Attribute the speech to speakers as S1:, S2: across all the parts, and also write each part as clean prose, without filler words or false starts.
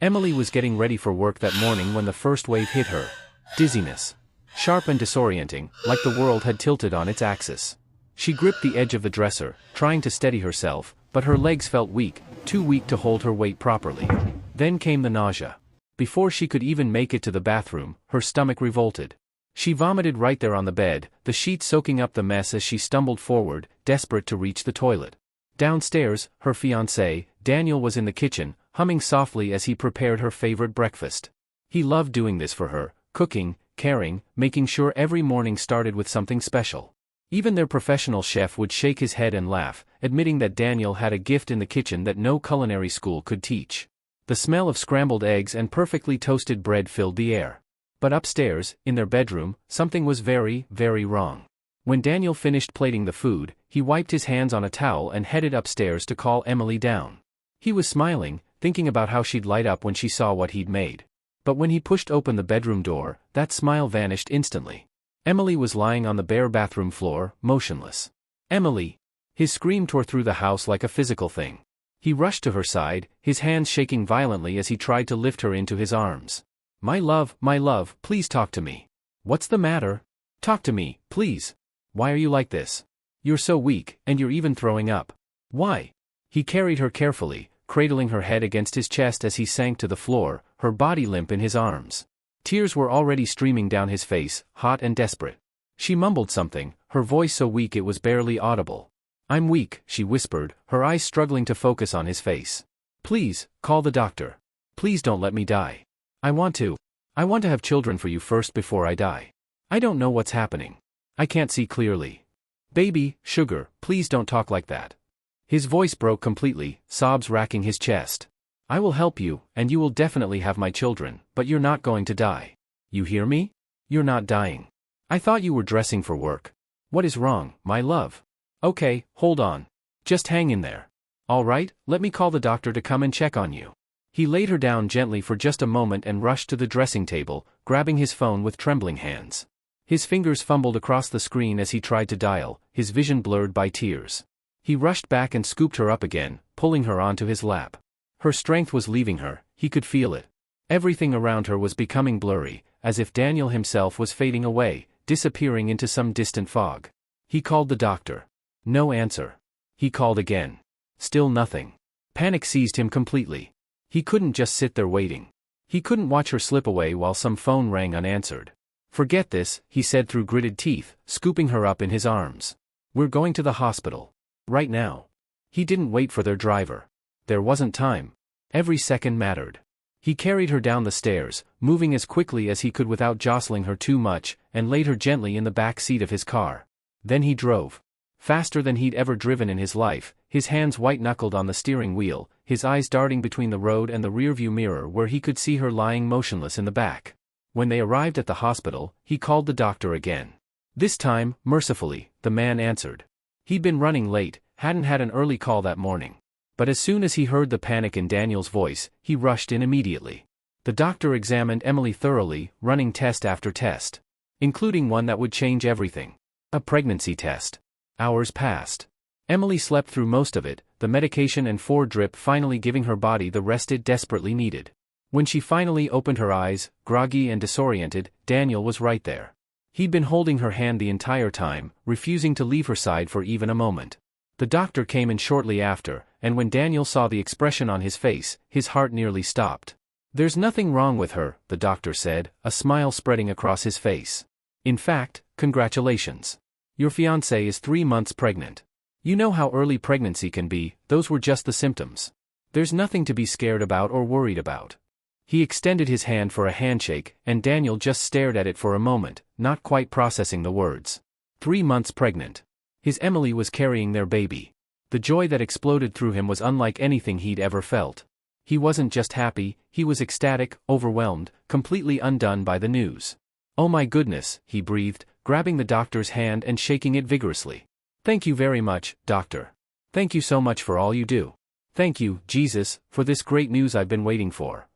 S1: Emily was getting ready for work that morning when the first wave hit her. Dizziness. Sharp and disorienting, like the world had tilted on its axis. She gripped the edge of the dresser, trying to steady herself, but her legs felt weak, too weak to hold her weight properly. Then came the nausea. Before she could even make it to the bathroom, her stomach revolted. She vomited right there on the bed, the sheets soaking up the mess as she stumbled forward, desperate to reach the toilet. Downstairs, her fiancé, Daniel, was in the kitchen, humming softly as he prepared her favorite breakfast. He loved doing this for her, cooking, caring, making sure every morning started with something special. Even their professional chef would shake his head and laugh, admitting that Daniel had a gift in the kitchen that no culinary school could teach. The smell of scrambled eggs and perfectly toasted bread filled the air. But upstairs, in their bedroom, something was very, very wrong. When Daniel finished plating the food, he wiped his hands on a towel and headed upstairs to call Emily down. He was smiling, thinking about how she'd light up when she saw what he'd made. But when he pushed open the bedroom door, that smile vanished instantly. Emily was lying on the bare bathroom floor, motionless. "Emily!" His scream tore through the house like a physical thing. He rushed to her side, his hands shaking violently as he tried to lift her into his arms. My love, please talk to me. What's the matter? Talk to me, please. Why are you like this? You're so weak, and you're even throwing up. Why?" He carried her carefully, cradling her head against his chest as he sank to the floor, her body limp in his arms. Tears were already streaming down his face, hot and desperate. She mumbled something, her voice so weak it was barely audible. "I'm weak," she whispered, her eyes struggling to focus on his face. "Please, call the doctor. Please don't let me die. I want to have children for you first before I die. I don't know what's happening. I can't see clearly. Baby, sugar, please don't talk like that." His voice broke completely, sobs racking his chest. "I will help you, and you will definitely have my children, but you're not going to die. You hear me? You're not dying. I thought you were dressing for work. What is wrong, my love? Okay, hold on. Just hang in there. All right, let me call the doctor to come and check on you." He laid her down gently for just a moment and rushed to the dressing table, grabbing his phone with trembling hands. His fingers fumbled across the screen as he tried to dial, his vision blurred by tears. He rushed back and scooped her up again, pulling her onto his lap. Her strength was leaving her, he could feel it. Everything around her was becoming blurry, as if Daniel himself was fading away, disappearing into some distant fog. He called the doctor. No answer. He called again. Still nothing. Panic seized him completely. He couldn't just sit there waiting. He couldn't watch her slip away while some phone rang unanswered. "Forget this," he said through gritted teeth, scooping her up in his arms. "We're going to the hospital. Right now." He didn't wait for their driver. There wasn't time. Every second mattered. He carried her down the stairs, moving as quickly as he could without jostling her too much, and laid her gently in the back seat of his car. Then he drove. Faster than he'd ever driven in his life, his hands white-knuckled on the steering wheel, his eyes darting between the road and the rearview mirror where he could see her lying motionless in the back. When they arrived at the hospital, he called the doctor again. This time, mercifully, the man answered. He'd been running late, hadn't had an early call that morning. But as soon as he heard the panic in Daniel's voice, he rushed in immediately. The doctor examined Emily thoroughly, running test after test, including one that would change everything. A pregnancy test. Hours passed. Emily slept through most of it, the medication and 4-drip finally giving her body the rest it desperately needed. When she finally opened her eyes, groggy and disoriented, Daniel was right there. He'd been holding her hand the entire time, refusing to leave her side for even a moment. The doctor came in shortly after, and when Daniel saw the expression on his face, his heart nearly stopped. "There's nothing wrong with her," the doctor said, a smile spreading across his face. "In fact, congratulations. Your fiancée is 3 months pregnant. You know how early pregnancy can be, those were just the symptoms. There's nothing to be scared about or worried about." He extended his hand for a handshake, and Daniel just stared at it for a moment, not quite processing the words. 3 months pregnant. His Emily was carrying their baby. The joy that exploded through him was unlike anything he'd ever felt. He wasn't just happy, he was ecstatic, overwhelmed, completely undone by the news. "Oh my goodness," he breathed, grabbing the doctor's hand and shaking it vigorously. "Thank you very much, doctor. Thank you so much for all you do. Thank you, Jesus, for this great news I've been waiting for."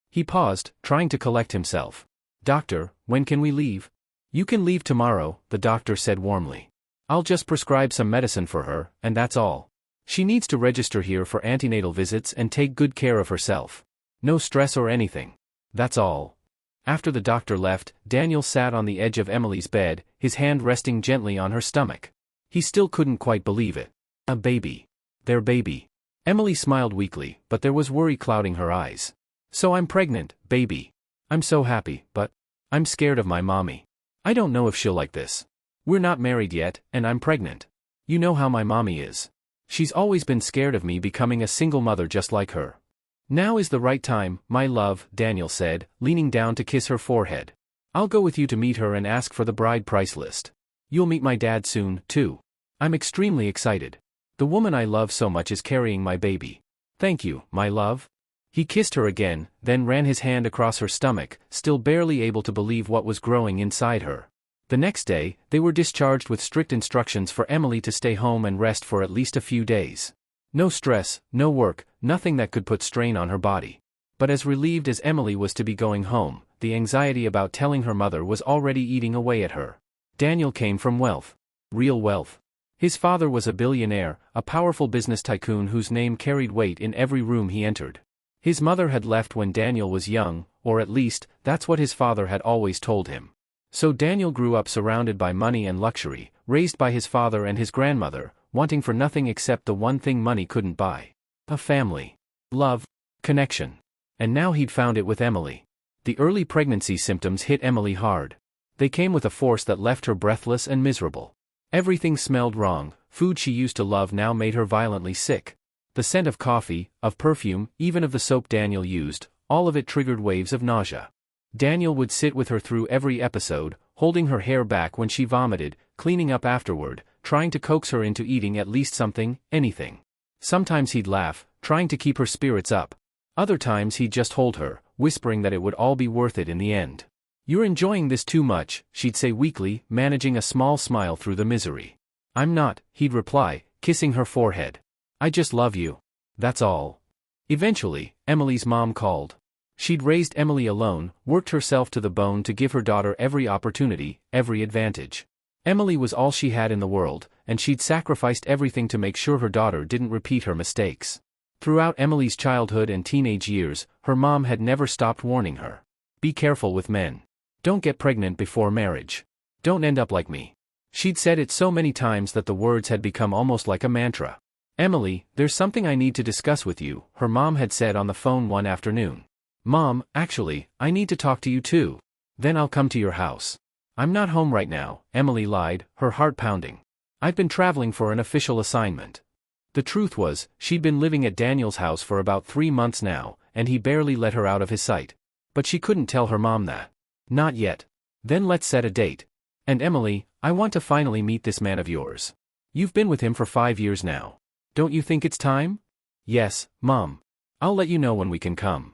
S1: He paused, trying to collect himself. "Doctor, when can we leave?" "You can leave tomorrow," the doctor said warmly. "I'll just prescribe some medicine for her, and that's all. She needs to register here for antenatal visits and take good care of herself. No stress or anything. That's all. After the doctor left, Daniel sat on the edge of Emily's bed, his hand resting gently on her stomach. He still couldn't quite believe it. A baby. Their baby. Emily smiled weakly, but there was worry clouding her eyes. So I'm pregnant, baby. I'm so happy, but I'm scared of my mommy. I don't know if she'll like this. We're not married yet, and I'm pregnant. You know how my mommy is. She's always been scared of me becoming a single mother just like her. Now is the right time, my love, Daniel said, leaning down to kiss her forehead. I'll go with you to meet her and ask for the bride price list. You'll meet my dad soon, too. I'm extremely excited. The woman I love so much is carrying my baby. Thank you, my love. He kissed her again, then ran his hand across her stomach, still barely able to believe what was growing inside her. The next day, they were discharged with strict instructions for Emily to stay home and rest for at least a few days. No stress, no work, nothing that could put strain on her body. But as relieved as Emily was to be going home, the anxiety about telling her mother was already eating away at her. Daniel came from wealth. Real wealth. His father was a billionaire, a powerful business tycoon whose name carried weight in every room he entered. His mother had left when Daniel was young, or at least, that's what his father had always told him. So Daniel grew up surrounded by money and luxury, raised by his father and his grandmother, wanting for nothing except the one thing money couldn't buy. A family. Love. Connection. And now he'd found it with Emily. The early pregnancy symptoms hit Emily hard. They came with a force that left her breathless and miserable. Everything smelled wrong, food she used to love now made her violently sick. The scent of coffee, of perfume, even of the soap Daniel used, all of it triggered waves of nausea. Daniel would sit with her through every episode, holding her hair back when she vomited, cleaning up afterward, trying to coax her into eating at least something, anything. Sometimes he'd laugh, trying to keep her spirits up. Other times he'd just hold her, whispering that it would all be worth it in the end. You're enjoying this too much, she'd say weakly, managing a small smile through the misery. I'm not, he'd reply, kissing her forehead. I just love you. That's all. Eventually, Emily's mom called. She'd raised Emily alone, worked herself to the bone to give her daughter every opportunity, every advantage. Emily was all she had in the world, and she'd sacrificed everything to make sure her daughter didn't repeat her mistakes. Throughout Emily's childhood and teenage years, her mom had never stopped warning her. Be careful with men. Don't get pregnant before marriage. Don't end up like me. She'd said it so many times that the words had become almost like a mantra. Emily, there's something I need to discuss with you, her mom had said on the phone one afternoon. Mom, actually, I need to talk to you too. Then I'll come to your house. I'm not home right now, Emily lied, her heart pounding. I've been traveling for an official assignment. The truth was, she'd been living at Daniel's house for about 3 months now, and he barely let her out of his sight. But she couldn't tell her mom that. Not yet. Then let's set a date. And Emily, I want to finally meet this man of yours. You've been with him for 5 years now. Don't you think it's time? Yes, Mom. I'll let you know when we can come.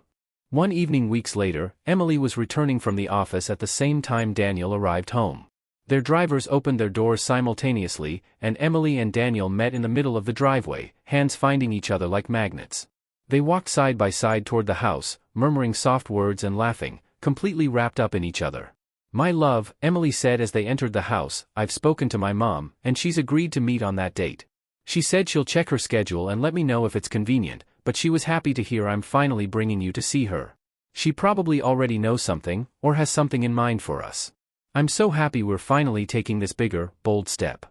S1: One evening weeks later, Emily was returning from the office at the same time Daniel arrived home. Their drivers opened their doors simultaneously, and Emily and Daniel met in the middle of the driveway, hands finding each other like magnets. They walked side by side toward the house, murmuring soft words and laughing, completely wrapped up in each other. My love, Emily said as they entered the house, I've spoken to my mom, and she's agreed to meet on that date. She said she'll check her schedule and let me know if it's convenient, but she was happy to hear I'm finally bringing you to see her. She probably already knows something, or has something in mind for us. I'm so happy we're finally taking this bigger, bold step.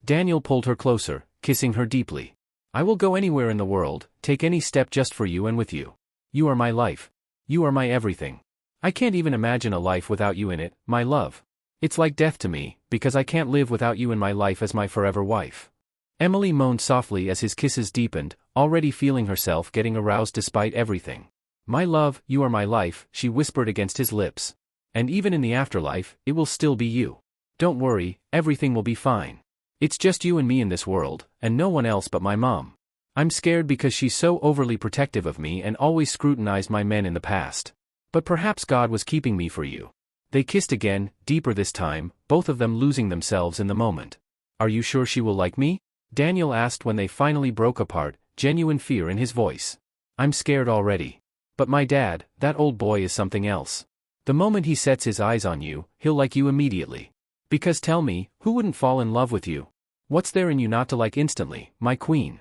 S1: Daniel pulled her closer, kissing her deeply. I will go anywhere in the world, take any step just for you and with you. You are my life. You are my everything. I can't even imagine a life without you in it, my love. It's like death to me, because I can't live without you in my life as my forever wife. Emily moaned softly as his kisses deepened, already feeling herself getting aroused despite everything. My love, you are my life, she whispered against his lips. And even in the afterlife, it will still be you. Don't worry, everything will be fine. It's just you and me in this world, and no one else but my mom. I'm scared because she's so overly protective of me and always scrutinized my men in the past. But perhaps God was keeping me for you. They kissed again, deeper this time, both of them losing themselves in the moment. Are you sure she will like me? Daniel asked when they finally broke apart, genuine fear in his voice. I'm scared already. But my dad, that old boy is something else. The moment he sets his eyes on you, he'll like you immediately. Because tell me, who wouldn't fall in love with you? What's there in you not to like instantly, my queen?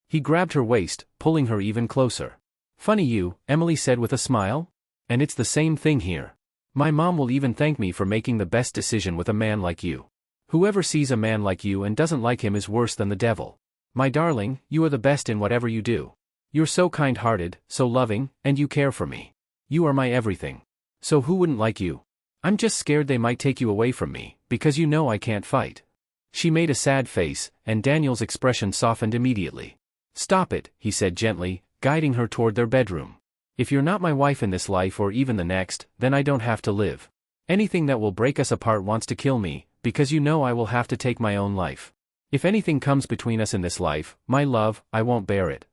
S1: He grabbed her waist, pulling her even closer. Funny you, Emily said with a smile. And it's the same thing here. My mom will even thank me for making the best decision with a man like you. Whoever sees a man like you and doesn't like him is worse than the devil. My darling, you are the best in whatever you do. You're so kind-hearted, so loving, and you care for me. You are my everything. So who wouldn't like you? I'm just scared they might take you away from me, because you know I can't fight. She made a sad face, and Daniel's expression softened immediately. Stop it, he said gently, guiding her toward their bedroom. If you're not my wife in this life or even the next, then I don't have to live. Anything that will break us apart wants to kill me, because you know I will have to take my own life. If anything comes between us in this life, my love, I won't bear it.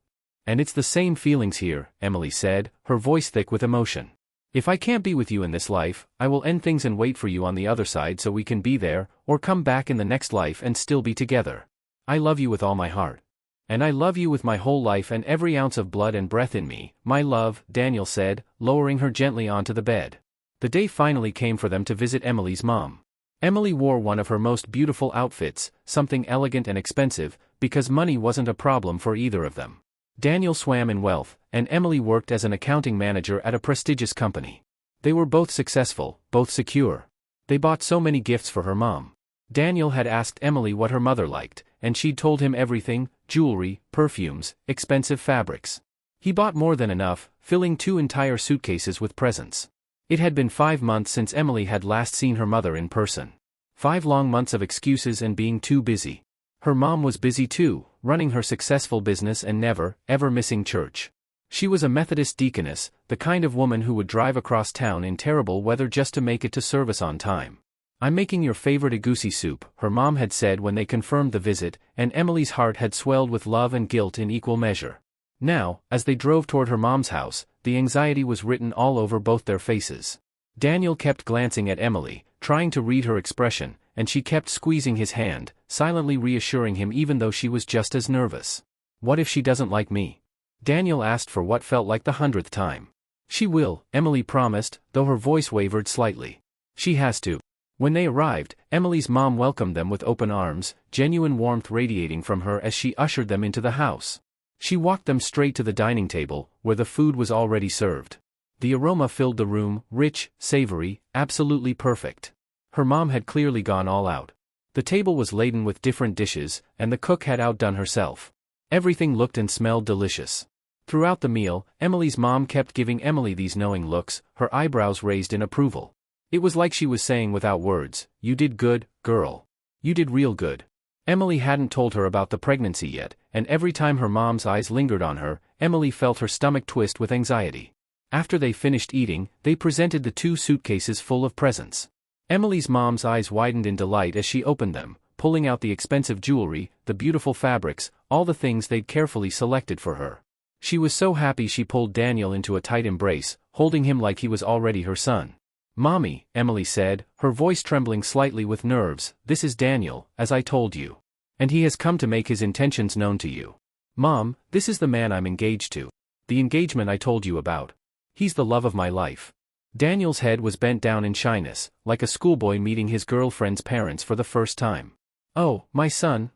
S1: And it's the same feelings here, Emily said, her voice thick with emotion. If I can't be with you in this life, I will end things and wait for you on the other side so we can be there, or come back in the next life and still be together. I love you with all my heart. And I love you with my whole life and every ounce of blood and breath in me, my love, Daniel said, lowering her gently onto the bed. The day finally came for them to visit Emily's mom. Emily wore one of her most beautiful outfits, something elegant and expensive, because money wasn't a problem for either of them. Daniel swam in wealth, and Emily worked as an accounting manager at a prestigious company. They were both successful, both secure. They bought so many gifts for her mom. Daniel had asked Emily what her mother liked, and she'd told him everything: jewelry, perfumes, expensive fabrics. He bought more than enough, filling 2 entire suitcases with presents. It had been 5 months since Emily had last seen her mother in person. 5 long months of excuses and being too busy. Her mom was busy too, running her successful business and never, ever missing church. She was a Methodist deaconess, the kind of woman who would drive across town in terrible weather just to make it to service on time. I'm making your favorite egusi soup, her mom had said when they confirmed the visit, and Emily's heart had swelled with love and guilt in equal measure. Now, as they drove toward her mom's house, the anxiety was written all over both their faces. Daniel kept glancing at Emily, trying to read her expression, and she kept squeezing his hand, silently reassuring him even though she was just as nervous. What if she doesn't like me? Daniel asked for what felt like the 100th time. She will, Emily promised, though her voice wavered slightly. She has to. When they arrived, Emily's mom welcomed them with open arms, genuine warmth radiating from her as she ushered them into the house. She walked them straight to the dining table, where the food was already served. The aroma filled the room, rich, savory, absolutely perfect. Her mom had clearly gone all out. The table was laden with different dishes, and the cook had outdone herself. Everything looked and smelled delicious. Throughout the meal, Emily's mom kept giving Emily these knowing looks, her eyebrows raised in approval. It was like she was saying without words, "You did good, girl. You did real good." Emily hadn't told her about the pregnancy yet, and every time her mom's eyes lingered on her, Emily felt her stomach twist with anxiety. After they finished eating, they presented the 2 suitcases full of presents. Emily's mom's eyes widened in delight as she opened them, pulling out the expensive jewelry, the beautiful fabrics, all the things they'd carefully selected for her. She was so happy she pulled Daniel into a tight embrace, holding him like he was already her son. "Mommy," Emily said, her voice trembling slightly with nerves, "this is Daniel, as I told you. And he has come to make his intentions known to you. Mom, this is the man I'm engaged to. The engagement I told you about. He's the love of my life." Daniel's head was bent down in shyness, like a schoolboy meeting his girlfriend's parents for the first time. "Oh, my son,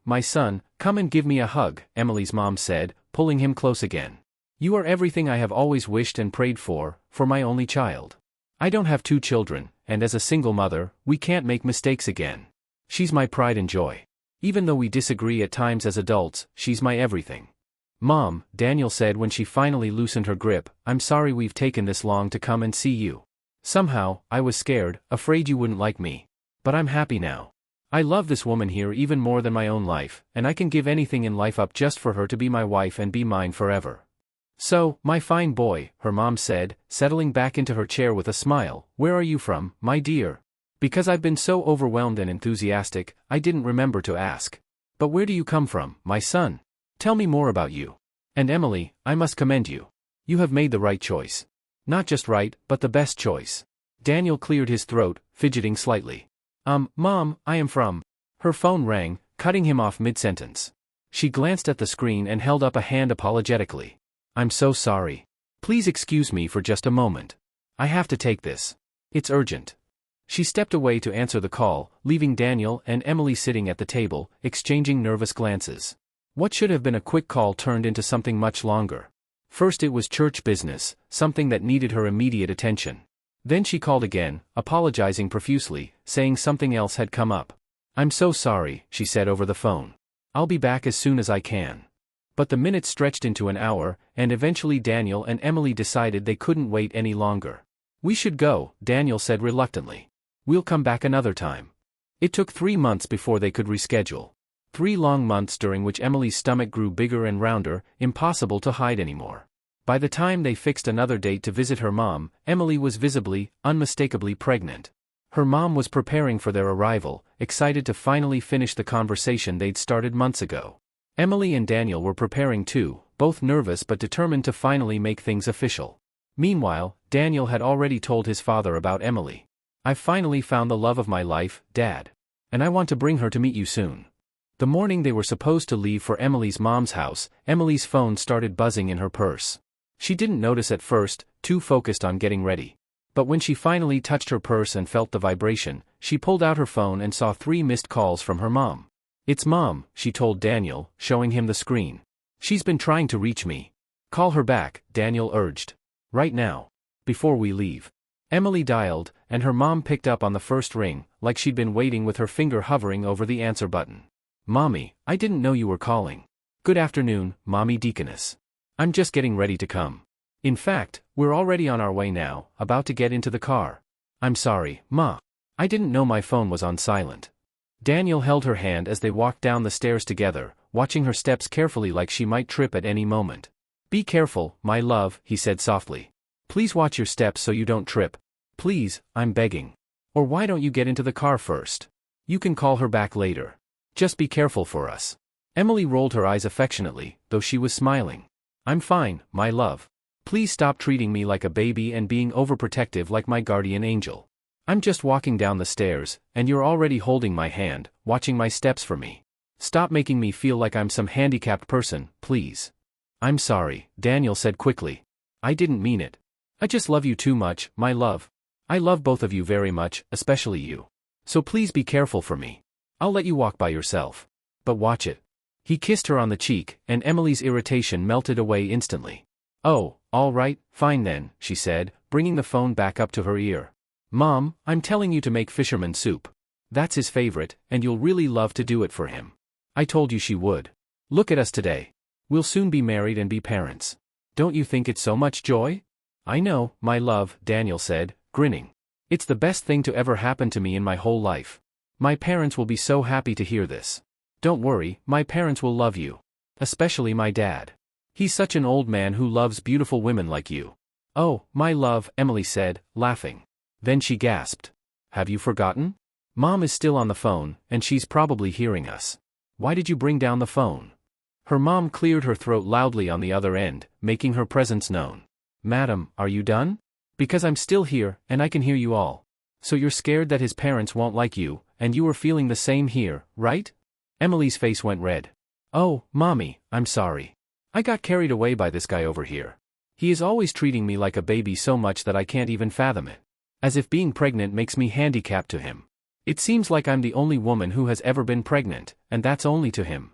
S1: come and give me a hug," Emily's mom said, pulling him close again. "You are everything I have always wished and prayed for my only child. I don't have 2 children, and as a single mother, we can't make mistakes again. She's my pride and joy. Even though we disagree at times as adults, she's my everything." "Mom," Daniel said when she finally loosened her grip, "I'm sorry we've taken this long to come and see you. Somehow, I was scared, afraid you wouldn't like me. But I'm happy now. I love this woman here even more than my own life, and I can give anything in life up just for her to be my wife and be mine forever." "So, my fine boy," her mom said, settling back into her chair with a smile, "where are you from, my dear? Because I've been so overwhelmed and enthusiastic, I didn't remember to ask. But where do you come from, my son? Tell me more about you. And Emily, I must commend you. You have made the right choice. Not just right, but the best choice." Daniel cleared his throat, fidgeting slightly. Mom, I am from." Her phone rang, cutting him off mid-sentence. She glanced at the screen and held up a hand apologetically. "I'm so sorry. Please excuse me for just a moment. I have to take this. It's urgent." She stepped away to answer the call, leaving Daniel and Emily sitting at the table, exchanging nervous glances. What should have been a quick call turned into something much longer. First it was church business, something that needed her immediate attention. Then she called again, apologizing profusely, saying something else had come up. "I'm so sorry," she said over the phone. "I'll be back as soon as I can." But the minutes stretched into an hour, and eventually Daniel and Emily decided they couldn't wait any longer. "We should go," Daniel said reluctantly. "We'll come back another time." It took 3 months before they could reschedule. 3 long months during which Emily's stomach grew bigger and rounder, impossible to hide anymore. By the time they fixed another date to visit her mom, Emily was visibly, unmistakably pregnant. Her mom was preparing for their arrival, excited to finally finish the conversation they'd started months ago. Emily and Daniel were preparing too, both nervous but determined to finally make things official. Meanwhile, Daniel had already told his father about Emily. "I've finally found the love of my life, Dad. And I want to bring her to meet you soon." The morning they were supposed to leave for Emily's mom's house, Emily's phone started buzzing in her purse. She didn't notice at first, too focused on getting ready. But when she finally touched her purse and felt the vibration, she pulled out her phone and saw 3 missed calls from her mom. "It's Mom," she told Daniel, showing him the screen. "She's been trying to reach me." "Call her back," Daniel urged. "Right now. Before we leave." Emily dialed, and her mom picked up on the first ring, like she'd been waiting with her finger hovering over the answer button. "Mommy, I didn't know you were calling." "Good afternoon, Mommy Deaconess. I'm just getting ready to come. In fact, we're already on our way now, about to get into the car." "I'm sorry, Ma. I didn't know my phone was on silent." Daniel held her hand as they walked down the stairs together, watching her steps carefully like she might trip at any moment. "Be careful, my love," he said softly. "Please watch your steps so you don't trip. Please, I'm begging. Or why don't you get into the car first? You can call her back later. Just be careful for us." Emily rolled her eyes affectionately, though she was smiling. "I'm fine, my love. Please stop treating me like a baby and being overprotective like my guardian angel. I'm just walking down the stairs, and you're already holding my hand, watching my steps for me. Stop making me feel like I'm some handicapped person, please." "I'm sorry," Daniel said quickly. "I didn't mean it. I just love you too much, my love. I love both of you very much, especially you. So please be careful for me. I'll let you walk by yourself. But watch it." He kissed her on the cheek, and Emily's irritation melted away instantly. "Oh, all right, fine then," she said, bringing the phone back up to her ear. "Mom, I'm telling you to make fisherman soup. That's his favorite, and you'll really love to do it for him. I told you she would. Look at us today. We'll soon be married and be parents. Don't you think it's so much joy?" "I know, my love," Daniel said, grinning. "It's the best thing to ever happen to me in my whole life. My parents will be so happy to hear this. Don't worry, my parents will love you. Especially my dad. He's such an old man who loves beautiful women like you." "Oh, my love," Emily said, laughing. Then she gasped. "Have you forgotten? Mom is still on the phone, and she's probably hearing us. Why did you bring down the phone?" Her mom cleared her throat loudly on the other end, making her presence known. "Madam, are you done? Because I'm still here, and I can hear you all. So you're scared that his parents won't like you, and you were feeling the same here, right?" Emily's face went red. "Oh, Mommy, I'm sorry. I got carried away by this guy over here. He is always treating me like a baby so much that I can't even fathom it. As if being pregnant makes me handicapped to him. It seems like I'm the only woman who has ever been pregnant, and that's only to him."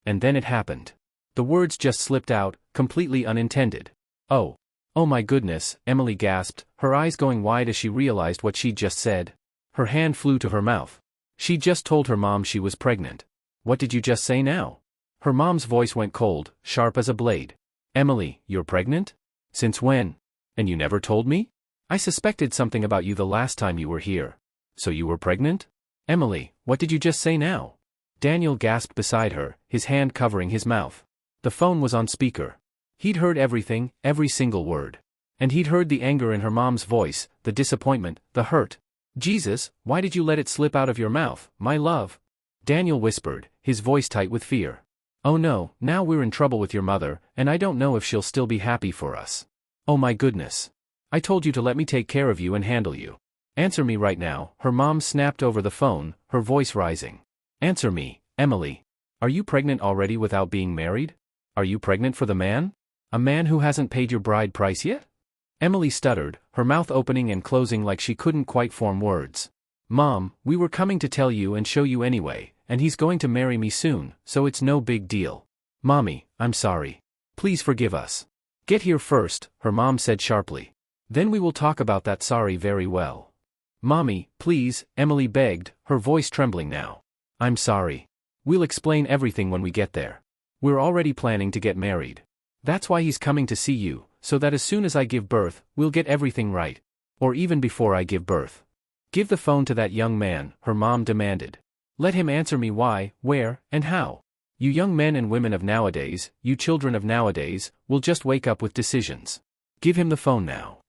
S1: And then it happened. The words just slipped out, completely unintended. "Oh. Oh my goodness," Emily gasped, her eyes going wide as she realized what she'd just said. Her hand flew to her mouth. She'd just told her mom she was pregnant. "What did you just say now?" Her mom's voice went cold, sharp as a blade. "Emily, you're pregnant? Since when? And you never told me? I suspected something about you the last time you were here. So you were pregnant? Emily, what did you just say now?" Daniel gasped beside her, his hand covering his mouth. The phone was on speaker. He'd heard everything, every single word. And he'd heard the anger in her mom's voice, the disappointment, the hurt. "Jesus, why did you let it slip out of your mouth, my love?" Daniel whispered, his voice tight with fear. "Oh no, now we're in trouble with your mother, and I don't know if she'll still be happy for us. Oh my goodness. I told you to let me take care of you and handle you. Answer me right now," her mom snapped over the phone, her voice rising. "Answer me, Emily. Are you pregnant already without being married? Are you pregnant for the man? A man who hasn't paid your bride price yet?" Emily stuttered, her mouth opening and closing like she couldn't quite form words. "Mom, we were coming to tell you and show you anyway, and he's going to marry me soon, so it's no big deal. Mommy, I'm sorry. Please forgive us." Get here first, her mom said sharply. Then we will talk about that. Sorry, very well. Mommy, please, Emily begged, her voice trembling now. I'm sorry. We'll explain everything when we get there. We're already planning to get married. That's why he's coming to see you, so that as soon as I give birth, we'll get everything right. Or even before I give birth. Give the phone to that young man, her mom demanded. Let him answer me why, where, and how. You young men and women of nowadays, you children of nowadays, will just wake up with decisions. Give him the phone now.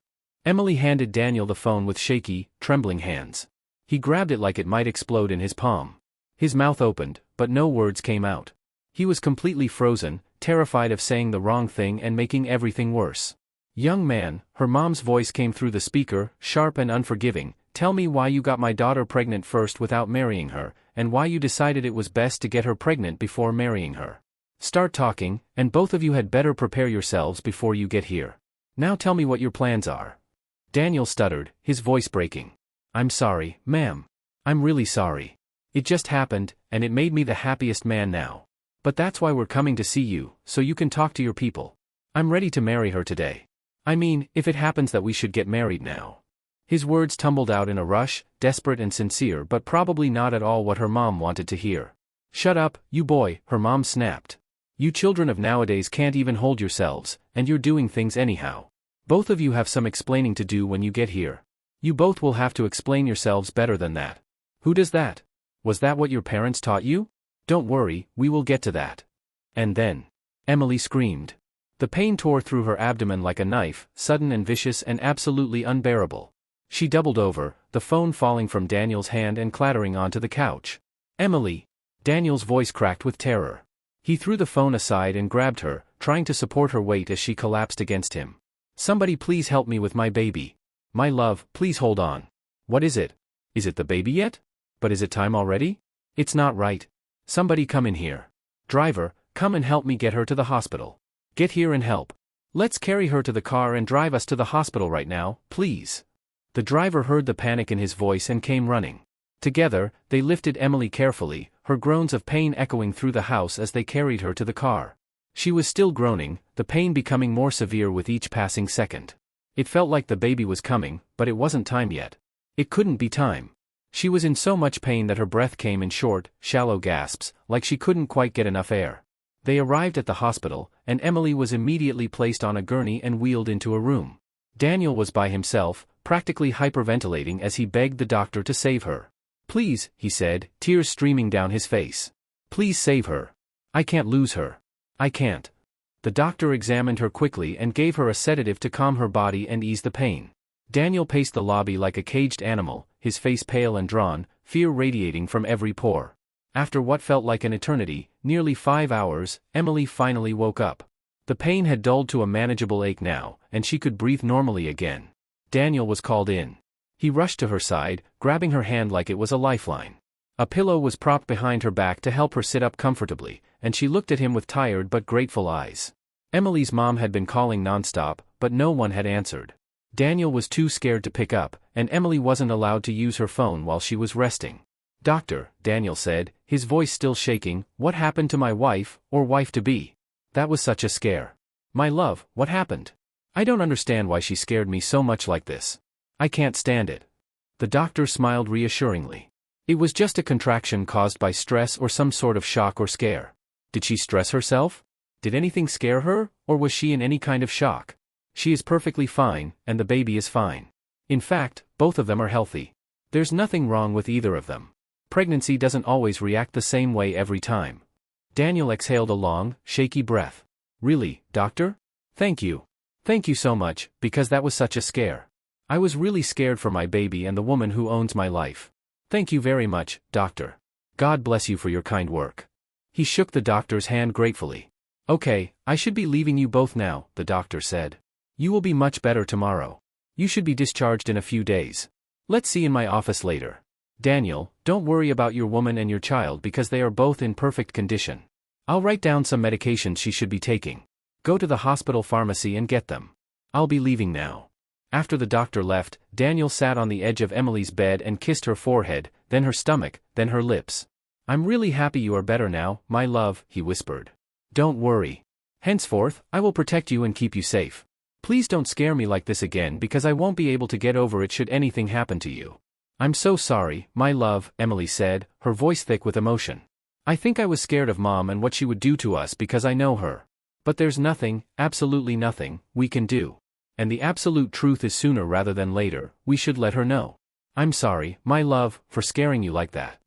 S1: Emily handed Daniel the phone with shaky, trembling hands. He grabbed it like it might explode in his palm. His mouth opened, but no words came out. He was completely frozen, terrified of saying the wrong thing and making everything worse. Young man, her mom's voice came through the speaker, sharp and unforgiving. Tell me why you got my daughter pregnant first without marrying her, and why you decided it was best to get her pregnant before marrying her. Start talking, and both of you had better prepare yourselves before you get here. Now tell me what your plans are. Daniel stuttered, his voice breaking. I'm sorry, ma'am. I'm really sorry. It just happened, and it made me the happiest man now. But that's why we're coming to see you, so you can talk to your people. I'm ready to marry her today. I mean, if it happens that we should get married now. His words tumbled out in a rush, desperate and sincere, but probably not at all what her mom wanted to hear. Shut up, you boy, her mom snapped. You children of nowadays can't even hold yourselves, and you're doing things anyhow. Both of you have some explaining to do when you get here. You both will have to explain yourselves better than that. Who does that? Was that what your parents taught you? Don't worry, we will get to that. And then. Emily screamed. The pain tore through her abdomen like a knife, sudden and vicious and absolutely unbearable. She doubled over, the phone falling from Daniel's hand and clattering onto the couch. Emily! Daniel's voice cracked with terror. He threw the phone aside and grabbed her, trying to support her weight as she collapsed against him. Somebody please help me with my baby. My love, please hold on. What is it? Is it the baby yet? But is it time already? It's not right. Somebody come in here. Driver, come and help me get her to the hospital. Get here and help. Let's carry her to the car and drive us to the hospital right now, please. The driver heard the panic in his voice and came running. Together, they lifted Emily carefully, her groans of pain echoing through the house as they carried her to the car. She was still groaning, the pain becoming more severe with each passing second. It felt like the baby was coming, but it wasn't time yet. It couldn't be time. She was in so much pain that her breath came in short, shallow gasps, like she couldn't quite get enough air. They arrived at the hospital, and Emily was immediately placed on a gurney and wheeled into a room. Daniel was by himself, practically hyperventilating as he begged the doctor to save her. Please, he said, tears streaming down his face. Please save her. I can't lose her. I can't. The doctor examined her quickly and gave her a sedative to calm her body and ease the pain. Daniel paced the lobby like a caged animal, his face pale and drawn, fear radiating from every pore. After what felt like an eternity, nearly 5 hours, Emily finally woke up. The pain had dulled to a manageable ache now, and she could breathe normally again. Daniel was called in. He rushed to her side, grabbing her hand like it was a lifeline. A pillow was propped behind her back to help her sit up comfortably, and she looked at him with tired but grateful eyes. Emily's mom had been calling nonstop, but no one had answered. Daniel was too scared to pick up, and Emily wasn't allowed to use her phone while she was resting. Doctor, Daniel said, his voice still shaking, what happened to my wife, or wife-to-be? That was such a scare. My love, what happened? I don't understand why she scared me so much like this. I can't stand it. The doctor smiled reassuringly. It was just a contraction caused by stress or some sort of shock or scare. Did she stress herself? Did anything scare her, or was she in any kind of shock? She is perfectly fine, and the baby is fine. In fact, both of them are healthy. There's nothing wrong with either of them. Pregnancy doesn't always react the same way every time. Daniel exhaled a long, shaky breath. Really, doctor? Thank you. Thank you so much, because that was such a scare. I was really scared for my baby and the woman who owns my life. Thank you very much, doctor. God bless you for your kind work. He shook the doctor's hand gratefully. Okay, I should be leaving you both now, the doctor said. You will be much better tomorrow. You should be discharged in a few days. Let's see in my office later. Daniel, don't worry about your woman and your child because they are both in perfect condition. I'll write down some medications she should be taking. Go to the hospital pharmacy and get them. I'll be leaving now. After the doctor left, Daniel sat on the edge of Emily's bed and kissed her forehead, then her stomach, then her lips. I'm really happy you are better now, my love, he whispered. Don't worry. Henceforth, I will protect you and keep you safe. Please don't scare me like this again because I won't be able to get over it should anything happen to you. I'm so sorry, my love, Emily said, her voice thick with emotion. I think I was scared of Mom and what she would do to us because I know her. But there's nothing, absolutely nothing, we can do. And the absolute truth is sooner rather than later, we should let her know. I'm sorry, my love, for scaring you like that.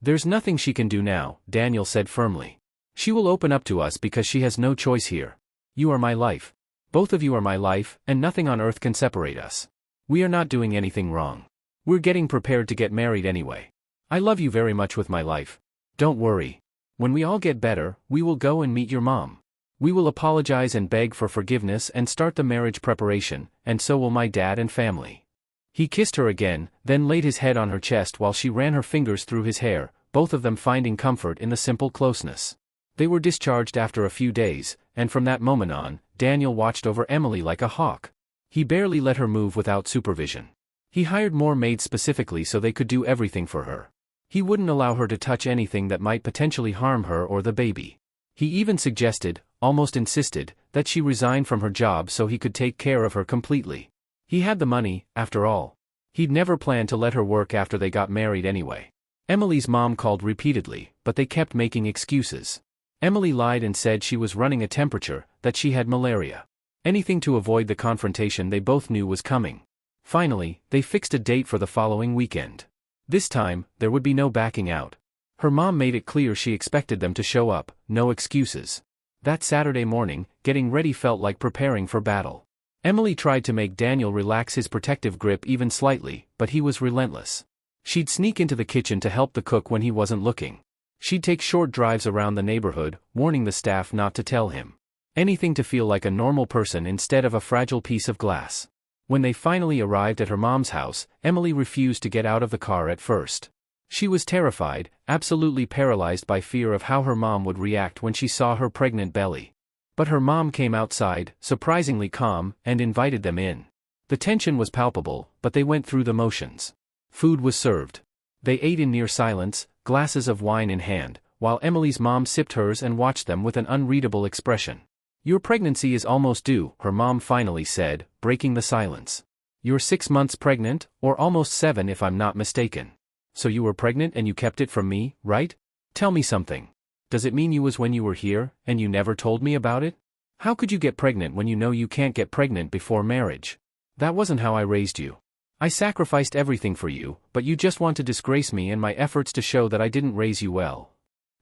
S1: There's nothing she can do now, Daniel said firmly. She will open up to us because she has no choice here. You are my life. Both of you are my life, and nothing on earth can separate us. We are not doing anything wrong. We're getting prepared to get married anyway. I love you very much with my life. Don't worry. When we all get better, we will go and meet your mom. We will apologize and beg for forgiveness and start the marriage preparation, and so will my dad and family. He kissed her again, then laid his head on her chest while she ran her fingers through his hair, both of them finding comfort in the simple closeness. They were discharged after a few days, and from that moment on, Daniel watched over Emily like a hawk. He barely let her move without supervision. He hired more maids specifically so they could do everything for her. He wouldn't allow her to touch anything that might potentially harm her or the baby. He even suggested, almost insisted, that she resign from her job so he could take care of her completely. He had the money, after all. He'd never planned to let her work after they got married anyway. Emily's mom called repeatedly, but they kept making excuses. Emily lied and said she was running a temperature, that she had malaria. Anything to avoid the confrontation they both knew was coming. Finally, they fixed a date for the following weekend. This time, there would be no backing out. Her mom made it clear she expected them to show up, no excuses. That Saturday morning, getting ready felt like preparing for battle. Emily tried to make Daniel relax his protective grip even slightly, but he was relentless. She'd sneak into the kitchen to help the cook when he wasn't looking. She'd take short drives around the neighborhood, warning the staff not to tell him. Anything to feel like a normal person instead of a fragile piece of glass. When they finally arrived at her mom's house, Emily refused to get out of the car at first. She was terrified, absolutely paralyzed by fear of how her mom would react when she saw her pregnant belly. But her mom came outside, surprisingly calm, and invited them in. The tension was palpable, but they went through the motions. Food was served. They ate in near silence, glasses of wine in hand, while Emily's mom sipped hers and watched them with an unreadable expression. Your pregnancy is almost due, her mom finally said, breaking the silence. You're 6 months pregnant, or almost 7 if I'm not mistaken. So you were pregnant and you kept it from me, right? Tell me something. Does it mean you was when you were here, and you never told me about it? How could you get pregnant when you know you can't get pregnant before marriage? That wasn't how I raised you. I sacrificed everything for you, but you just want to disgrace me and my efforts to show that I didn't raise you well.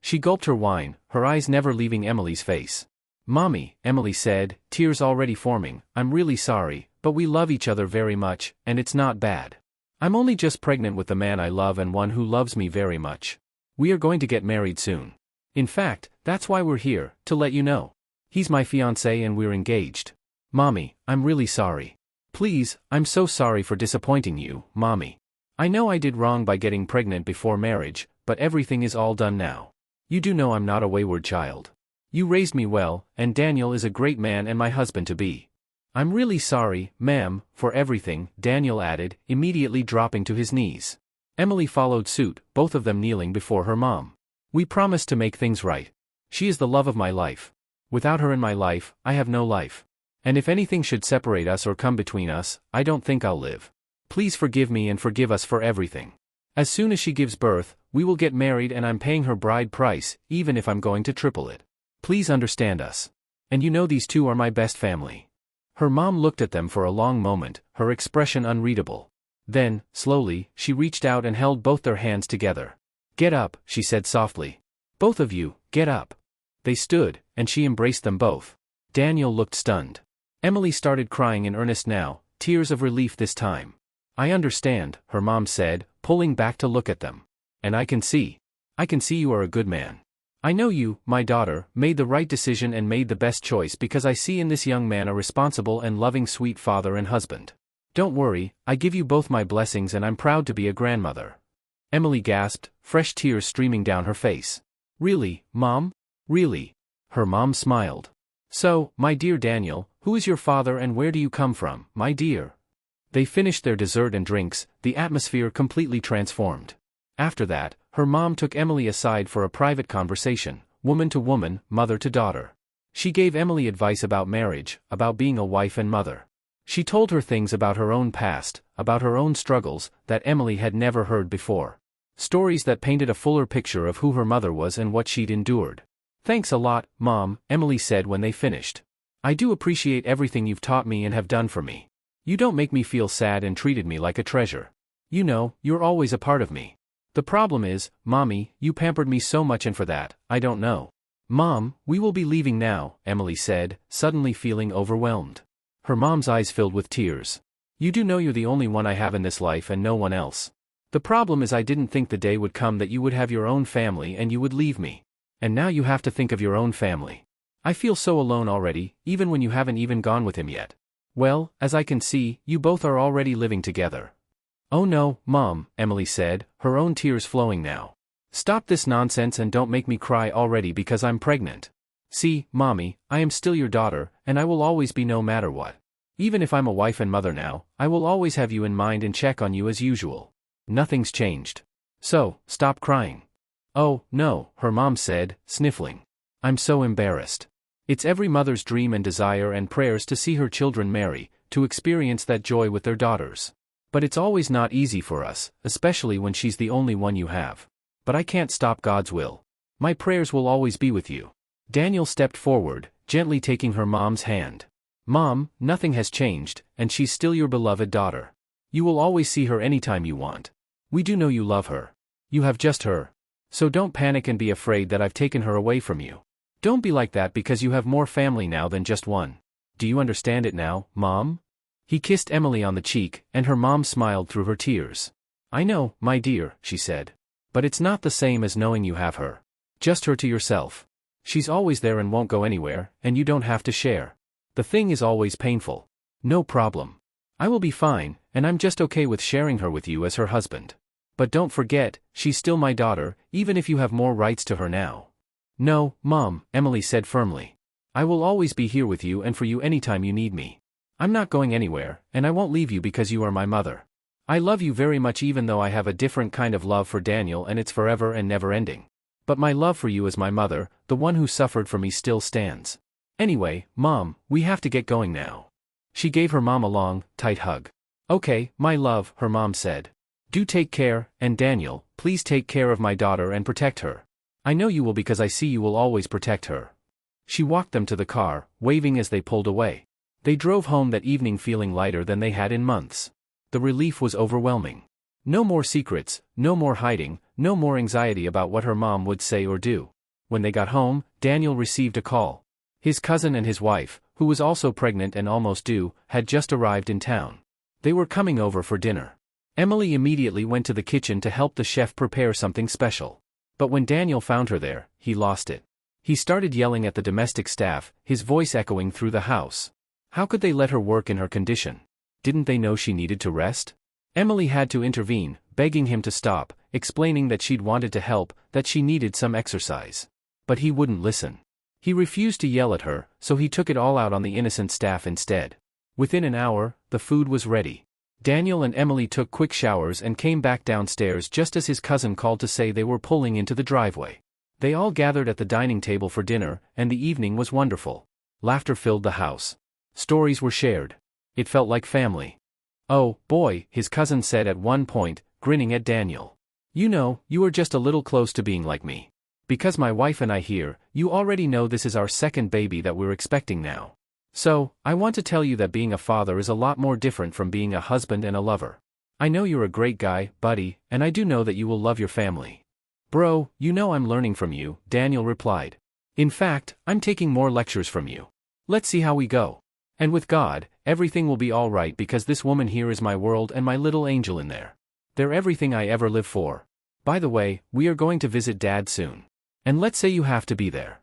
S1: She gulped her wine, her eyes never leaving Emily's face. Mommy, Emily said, tears already forming, I'm really sorry, but we love each other very much, and it's not bad. I'm only just pregnant with the man I love and one who loves me very much. We are going to get married soon. In fact, that's why we're here, to let you know. He's my fiancé and we're engaged. Mommy, I'm really sorry. Please, I'm so sorry for disappointing you, Mommy. I know I did wrong by getting pregnant before marriage, but everything is all done now. You do know I'm not a wayward child. You raised me well, and Daniel is a great man and my husband-to-be. I'm really sorry, ma'am, for everything, Daniel added, immediately dropping to his knees. Emily followed suit, both of them kneeling before her mom. We promised to make things right. She is the love of my life. Without her in my life, I have no life. And if anything should separate us or come between us, I don't think I'll live. Please forgive me and forgive us for everything. As soon as she gives birth, we will get married and I'm paying her bride price, even if I'm going to triple it. Please understand us. And you know these two are my best family. Her mom looked at them for a long moment, her expression unreadable. Then, slowly, she reached out and held both their hands together. Get up, she said softly. Both of you, get up. They stood, and she embraced them both. Daniel looked stunned. Emily started crying in earnest now, tears of relief this time. I understand, her mom said, pulling back to look at them. And I can see you are a good man. I know you, my daughter, made the right decision and made the best choice because I see in this young man a responsible and loving sweet father and husband. Don't worry, I give you both my blessings and I'm proud to be a grandmother. Emily gasped, fresh tears streaming down her face. Really, Mom? Really? Her mom smiled. So, my dear Daniel, who is your father and where do you come from, my dear? They finished their dessert and drinks, the atmosphere completely transformed. After that, her mom took Emily aside for a private conversation, woman to woman, mother to daughter. She gave Emily advice about marriage, about being a wife and mother. She told her things about her own past, about her own struggles, that Emily had never heard before. Stories that painted a fuller picture of who her mother was and what she'd endured. "Thanks a lot, Mom," Emily said when they finished. "I do appreciate everything you've taught me and have done for me. You don't make me feel sad and treated me like a treasure. You know, you're always a part of me. The problem is, Mommy, you pampered me so much, and for that, I don't know." "Mom, we will be leaving now," Emily said, suddenly feeling overwhelmed. Her mom's eyes filled with tears. "You do know you're the only one I have in this life and no one else. The problem is I didn't think the day would come that you would have your own family and you would leave me. And now you have to think of your own family. I feel so alone already, even when you haven't even gone with him yet. Well, as I can see, you both are already living together." "Oh no, Mom," Emily said, her own tears flowing now. "Stop this nonsense and don't make me cry already because I'm pregnant. See, Mommy, I am still your daughter, and I will always be no matter what. Even if I'm a wife and mother now, I will always have you in mind and check on you as usual. Nothing's changed. So, stop crying." "Oh, no," her mom said, sniffling. "I'm so embarrassed. It's every mother's dream and desire and prayers to see her children marry, to experience that joy with their daughters. But it's always not easy for us, especially when she's the only one you have. But I can't stop God's will. My prayers will always be with you." Daniel stepped forward, gently taking her mom's hand. "Mom, nothing has changed, and she's still your beloved daughter. You will always see her anytime you want. We do know you love her. You have just her. So don't panic and be afraid that I've taken her away from you. Don't be like that because you have more family now than just one. Do you understand it now, Mom?" He kissed Emily on the cheek, and her mom smiled through her tears. "I know, my dear," she said. "But it's not the same as knowing you have her. Just her to yourself. She's always there and won't go anywhere, and you don't have to share. The thing is always painful. No problem. I will be fine, and I'm just okay with sharing her with you as her husband. But don't forget, she's still my daughter, even if you have more rights to her now." "No, Mom," Emily said firmly. "I will always be here with you and for you anytime you need me. I'm not going anywhere, and I won't leave you because you are my mother. I love you very much even though I have a different kind of love for Daniel and it's forever and never ending. But my love for you as my mother, the one who suffered for me, still stands. Anyway, Mom, we have to get going now." She gave her mom a long, tight hug. "Okay, my love," her mom said. "Do take care, and Daniel, please take care of my daughter and protect her. I know you will because I see you will always protect her." She walked them to the car, waving as they pulled away. They drove home that evening feeling lighter than they had in months. The relief was overwhelming. No more secrets, no more hiding, no more anxiety about what her mom would say or do. When they got home, Daniel received a call. His cousin and his wife, who was also pregnant and almost due, had just arrived in town. They were coming over for dinner. Emily immediately went to the kitchen to help the chef prepare something special. But when Daniel found her there, he lost it. He started yelling at the domestic staff, his voice echoing through the house. How could they let her work in her condition? Didn't they know she needed to rest? Emily had to intervene, begging him to stop, explaining that she'd wanted to help, that she needed some exercise. But he wouldn't listen. He refused to yell at her, so he took it all out on the innocent staff instead. Within an hour, the food was ready. Daniel and Emily took quick showers and came back downstairs just as his cousin called to say they were pulling into the driveway. They all gathered at the dining table for dinner, and the evening was wonderful. Laughter filled the house. Stories were shared. It felt like family. "Oh, boy," his cousin said at one point, grinning at Daniel. "You know, you are just a little close to being like me. Because my wife and I here, you already know this is our second baby that we're expecting now. So, I want to tell you that being a father is a lot more different from being a husband and a lover. I know you're a great guy, buddy, and I do know that you will love your family." "Bro, you know I'm learning from you," Daniel replied. "In fact, I'm taking more lectures from you. Let's see how we go. And with God, everything will be all right because this woman here is my world and my little angel in there. They're everything I ever live for. By the way, we are going to visit Dad soon. And let's say you have to be there."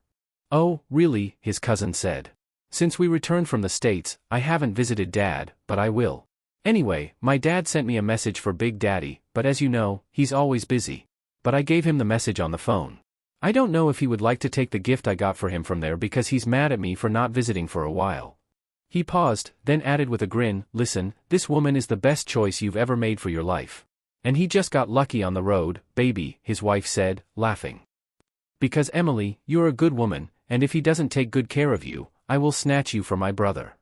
S1: "Oh, really?" his cousin said. "Since we returned from the States, I haven't visited Dad, but I will. Anyway, my dad sent me a message for Big Daddy, but as you know, he's always busy. But I gave him the message on the phone. I don't know if he would like to take the gift I got for him from there because he's mad at me for not visiting for a while." He paused, then added with a grin, "Listen, this woman is the best choice you've ever made for your life. And he just got lucky on the road, baby," his wife said, laughing. "Because Emily, you're a good woman, and if he doesn't take good care of you, I will snatch you from my brother."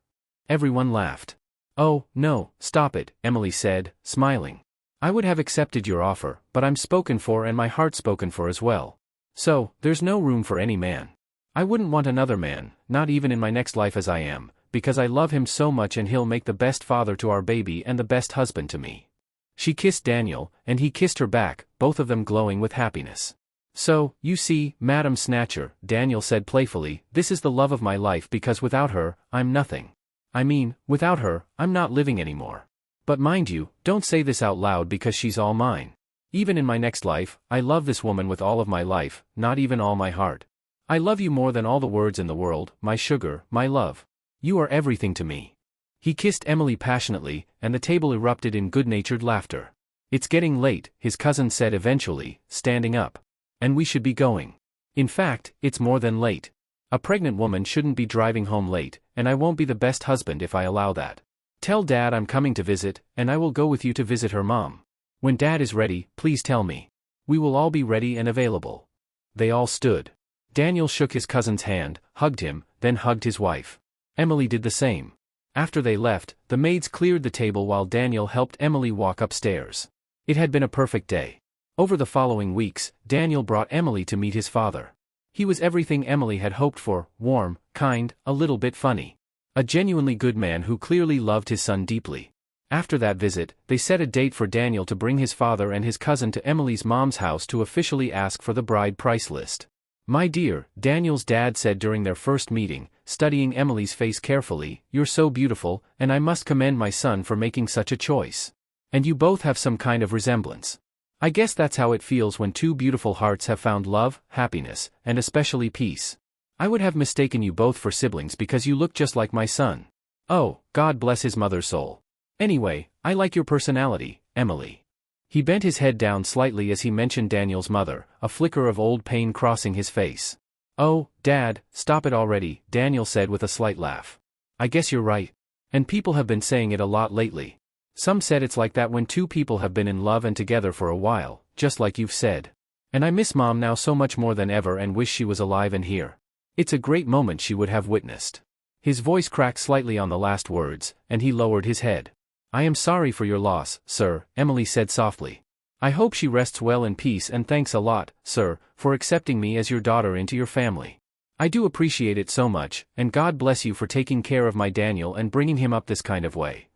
S1: Everyone laughed. "Oh, no, stop it," Emily said, smiling. "I would have accepted your offer, but I'm spoken for and my heart's spoken for as well. So, there's no room for any man. I wouldn't want another man, not even in my next life as I am, because I love him so much and he'll make the best father to our baby and the best husband to me." She kissed Daniel, and he kissed her back, both of them glowing with happiness. "So, you see, Madam Snatcher," Daniel said playfully, "this is the love of my life because without her, I'm nothing. I mean, without her, I'm not living anymore. But mind you, don't say this out loud because she's all mine. Even in my next life, I love this woman with all of my life, not even all my heart. I love you more than all the words in the world, my sugar, my love. You are everything to me." He kissed Emily passionately, and the table erupted in good-natured laughter. "It's getting late," his cousin said eventually, standing up. "And we should be going. In fact, it's more than late. A pregnant woman shouldn't be driving home late, and I won't be the best husband if I allow that. Tell Dad I'm coming to visit, and I will go with you to visit her mom. When Dad is ready, please tell me. We will all be ready and available." They all stood. Daniel shook his cousin's hand, hugged him, then hugged his wife. Emily did the same. After they left, the maids cleared the table while Daniel helped Emily walk upstairs. It had been a perfect day. Over the following weeks, Daniel brought Emily to meet his father. He was everything Emily had hoped for: warm, kind, a little bit funny. A genuinely good man who clearly loved his son deeply. After that visit, they set a date for Daniel to bring his father and his cousin to Emily's mom's house to officially ask for the bride price list. "My dear," Daniel's dad said during their first meeting, studying Emily's face carefully, "you're so beautiful, and I must commend my son for making such a choice. And you both have some kind of resemblance. I guess that's how it feels when two beautiful hearts have found love, happiness, and especially peace. I would have mistaken you both for siblings because you look just like my son. Oh, God bless his mother's soul. Anyway, I like your personality, Emily." He bent his head down slightly as he mentioned Daniel's mother, a flicker of old pain crossing his face. "Oh, Dad, stop it already," Daniel said with a slight laugh. "I guess you're right. And people have been saying it a lot lately. Some said it's like that when two people have been in love and together for a while, just like you've said. And I miss Mom now so much more than ever and wish she was alive and here. It's a great moment she would have witnessed." His voice cracked slightly on the last words, and he lowered his head. "I am sorry for your loss, sir," Emily said softly. "I hope she rests well in peace and thanks a lot, sir, for accepting me as your daughter into your family. I do appreciate it so much, and God bless you for taking care of my Daniel and bringing him up this kind of way."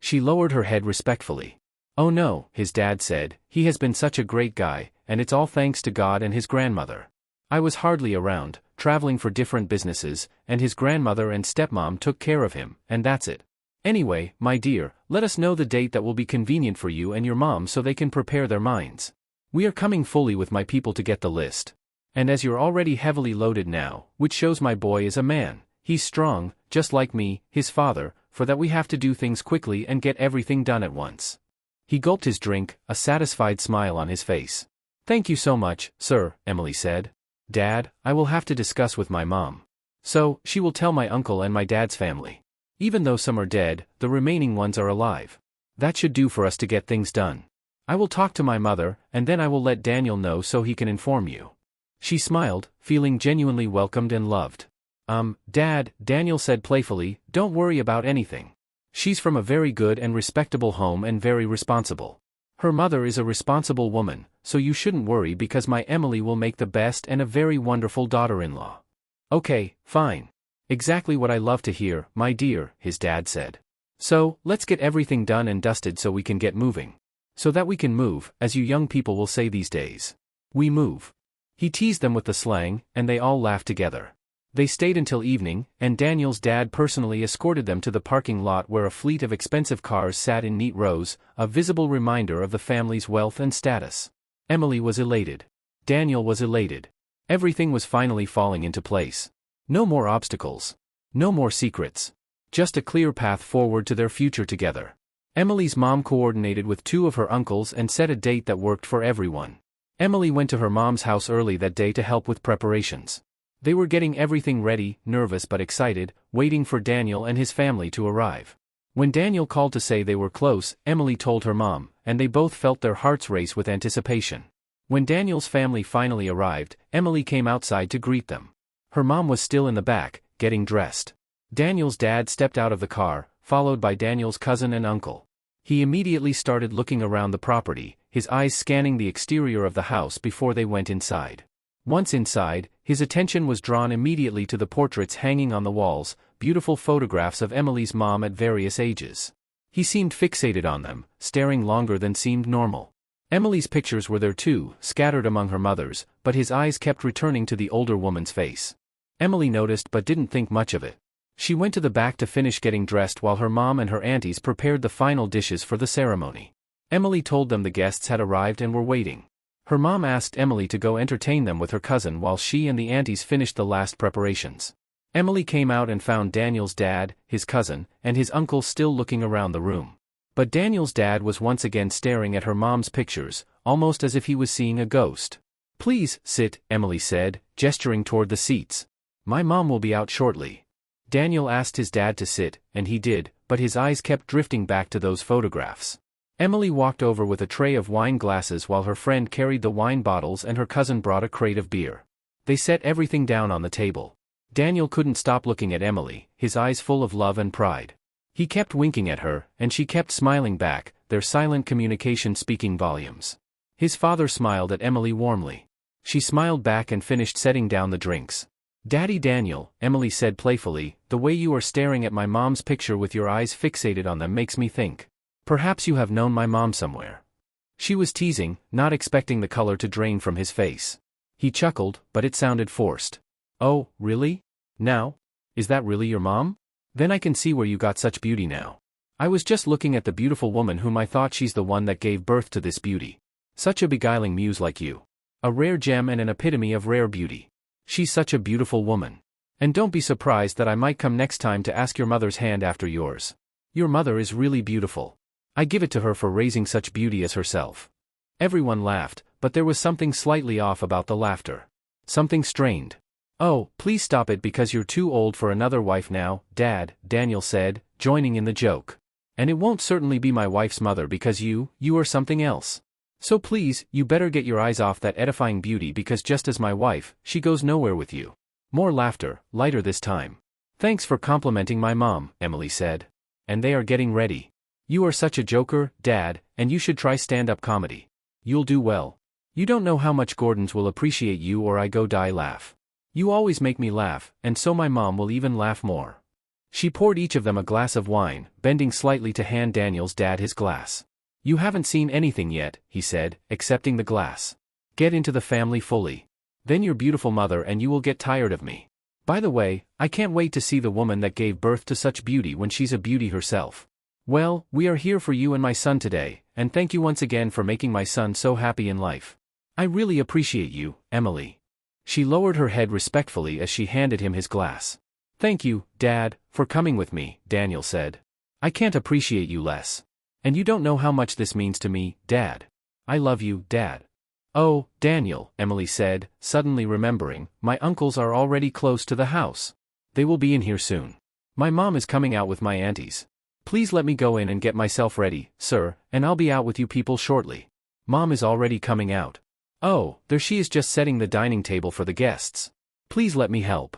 S1: She lowered her head respectfully. "Oh no," his dad said, "he has been such a great guy, and it's all thanks to God and his grandmother. I was hardly around, traveling for different businesses, and his grandmother and stepmom took care of him, and that's it. Anyway, my dear, let us know the date that will be convenient for you and your mom so they can prepare their minds. We are coming fully with my people to get the list. And as you're already heavily loaded now, which shows my boy is a man, he's strong, just like me, his father, for that we have to do things quickly and get everything done at once." He gulped his drink, a satisfied smile on his face. "Thank you so much, sir," Emily said. "Dad, I will have to discuss with my mom. So, she will tell my uncle and my dad's family. Even though some are dead, the remaining ones are alive. That should do for us to get things done. I will talk to my mother, and then I will let Daniel know so he can inform you." She smiled, feeling genuinely welcomed and loved. Dad," Daniel said playfully, "don't worry about anything. She's from a very good and respectable home and very responsible. Her mother is a responsible woman, so you shouldn't worry because my Emily will make the best and a very wonderful daughter-in-law." "Okay, fine. Exactly what I love to hear, my dear," his dad said. "So, let's get everything done and dusted so we can get moving. So that we can move, as you young people will say these days. We move." He teased them with the slang, and they all laughed together. They stayed until evening, and Daniel's dad personally escorted them to the parking lot where a fleet of expensive cars sat in neat rows, a visible reminder of the family's wealth and status. Emily was elated. Daniel was elated. Everything was finally falling into place. No more obstacles. No more secrets. Just a clear path forward to their future together. Emily's mom coordinated with two of her uncles and set a date that worked for everyone. Emily went to her mom's house early that day to help with preparations. They were getting everything ready, nervous but excited, waiting for Daniel and his family to arrive. When Daniel called to say they were close, Emily told her mom, and they both felt their hearts race with anticipation. When Daniel's family finally arrived, Emily came outside to greet them. Her mom was still in the back, getting dressed. Daniel's dad stepped out of the car, followed by Daniel's cousin and uncle. He immediately started looking around the property, his eyes scanning the exterior of the house before they went inside. Once inside, his attention was drawn immediately to the portraits hanging on the walls, beautiful photographs of Emily's mom at various ages. He seemed fixated on them, staring longer than seemed normal. Emily's pictures were there too, scattered among her mother's, but his eyes kept returning to the older woman's face. Emily noticed but didn't think much of it. She went to the back to finish getting dressed while her mom and her aunties prepared the final dishes for the ceremony. Emily told them the guests had arrived and were waiting. Her mom asked Emily to go entertain them with her cousin while she and the aunties finished the last preparations. Emily came out and found Daniel's dad, his cousin, and his uncle still looking around the room. But Daniel's dad was once again staring at her mom's pictures, almost as if he was seeing a ghost. "Please, sit," Emily said, gesturing toward the seats. "My mom will be out shortly." Daniel asked his dad to sit, and he did, but his eyes kept drifting back to those photographs. Emily walked over with a tray of wine glasses while her friend carried the wine bottles and her cousin brought a crate of beer. They set everything down on the table. Daniel couldn't stop looking at Emily, his eyes full of love and pride. He kept winking at her, and she kept smiling back, their silent communication speaking volumes. His father smiled at Emily warmly. She smiled back and finished setting down the drinks. "Daddy Daniel," Emily said playfully, "the way you are staring at my mom's picture with your eyes fixated on them makes me think. Perhaps you have known my mom somewhere." She was teasing, not expecting the color to drain from his face. He chuckled, but it sounded forced. "Oh, really? Now? Is that really your mom? Then I can see where you got such beauty now. I was just looking at the beautiful woman whom I thought she's the one that gave birth to this beauty. Such a beguiling muse like you. A rare gem and an epitome of rare beauty. She's such a beautiful woman. And don't be surprised that I might come next time to ask your mother's hand after yours. Your mother is really beautiful. I give it to her for raising such beauty as herself." Everyone laughed, but there was something slightly off about the laughter. Something strained. "Oh, please stop it because you're too old for another wife now, Dad," Daniel said, joining in the joke. "And it won't certainly be my wife's mother because you are something else. So please, you better get your eyes off that edifying beauty because just as my wife, she goes nowhere with you." More laughter, lighter this time. "Thanks for complimenting my mom," Emily said. "And they are getting ready. You are such a joker, Dad, and you should try stand-up comedy. You'll do well. You don't know how much Gordons will appreciate you or I go die laugh. You always make me laugh, and so my mom will even laugh more." She poured each of them a glass of wine, bending slightly to hand Daniel's dad his glass. "You haven't seen anything yet," he said, accepting the glass. "Get into the family fully. Then your beautiful mother and you will get tired of me. By the way, I can't wait to see the woman that gave birth to such beauty when she's a beauty herself. Well, we are here for you and my son today, and thank you once again for making my son so happy in life. I really appreciate you, Emily." She lowered her head respectfully as she handed him his glass. "Thank you, Dad, for coming with me," Daniel said. "I can't appreciate you less. And you don't know how much this means to me, Dad. I love you, Dad." "Oh, Daniel," Emily said, suddenly remembering, "my uncles are already close to the house. They will be in here soon. My mom is coming out with my aunties. Please let me go in and get myself ready, sir, and I'll be out with you people shortly. Mom is already coming out. Oh, there she is just setting the dining table for the guests. Please let me help."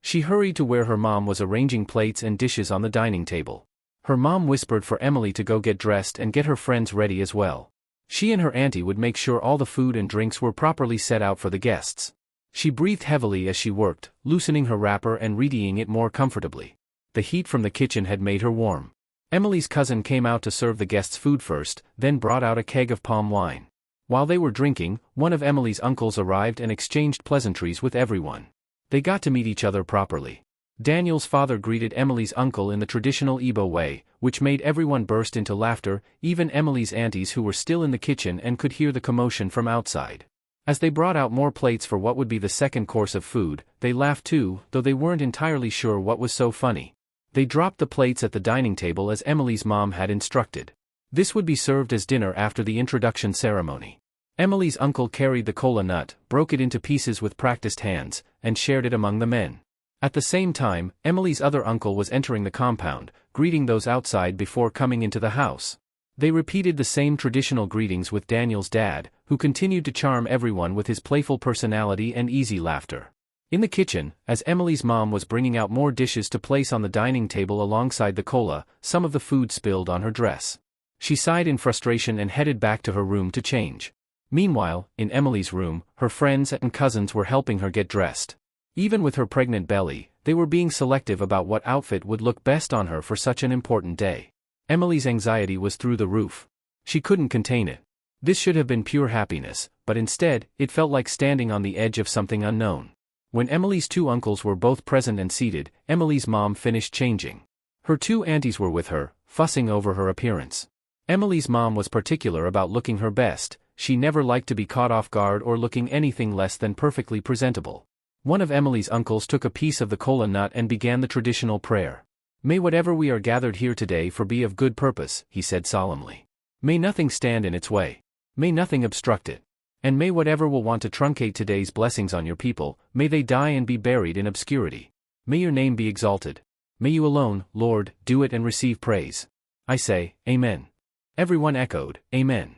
S1: She hurried to where her mom was arranging plates and dishes on the dining table. Her mom whispered for Emily to go get dressed and get her friends ready as well. She and her auntie would make sure all the food and drinks were properly set out for the guests. She breathed heavily as she worked, loosening her wrapper and readying it more comfortably. The heat from the kitchen had made her warm. Emily's cousin came out to serve the guests food first, then brought out a keg of palm wine. While they were drinking, one of Emily's uncles arrived and exchanged pleasantries with everyone. They got to meet each other properly. Daniel's father greeted Emily's uncle in the traditional Igbo way, which made everyone burst into laughter, even Emily's aunties who were still in the kitchen and could hear the commotion from outside. As they brought out more plates for what would be the second course of food, they laughed too, though they weren't entirely sure what was so funny. They dropped the plates at the dining table as Emily's mom had instructed. This would be served as dinner after the introduction ceremony. Emily's uncle carried the kola nut, broke it into pieces with practiced hands, and shared it among the men. At the same time, Emily's other uncle was entering the compound, greeting those outside before coming into the house. They repeated the same traditional greetings with Daniel's dad, who continued to charm everyone with his playful personality and easy laughter. In the kitchen, as Emily's mom was bringing out more dishes to place on the dining table alongside the cola, some of the food spilled on her dress. She sighed in frustration and headed back to her room to change. Meanwhile, in Emily's room, her friends and cousins were helping her get dressed. Even with her pregnant belly, they were being selective about what outfit would look best on her for such an important day. Emily's anxiety was through the roof. She couldn't contain it. This should have been pure happiness, but instead, it felt like standing on the edge of something unknown. When Emily's two uncles were both present and seated, Emily's mom finished changing. Her two aunties were with her, fussing over her appearance. Emily's mom was particular about looking her best. She never liked to be caught off guard or looking anything less than perfectly presentable. One of Emily's uncles took a piece of the cola nut and began the traditional prayer. "May whatever we are gathered here today for be of good purpose," he said solemnly. "May nothing stand in its way. May nothing obstruct it. And may whatever will want to truncate today's blessings on your people, may they die and be buried in obscurity. May your name be exalted. May you alone, Lord, do it and receive praise. I say, Amen." Everyone echoed, Amen.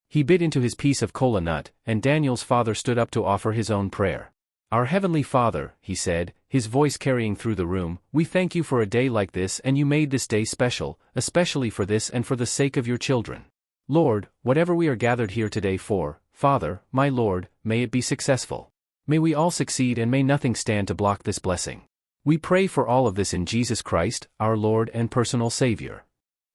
S1: He bit into his piece of cola nut, and Daniel's father stood up to offer his own prayer. "Our Heavenly Father," he said, his voice carrying through the room, "we thank you for a day like this, and you made this day special, especially for this and for the sake of your children. Lord, whatever we are gathered here today for, Father, my Lord, may it be successful. May we all succeed and may nothing stand to block this blessing. We pray for all of this in Jesus Christ, our Lord and personal Savior.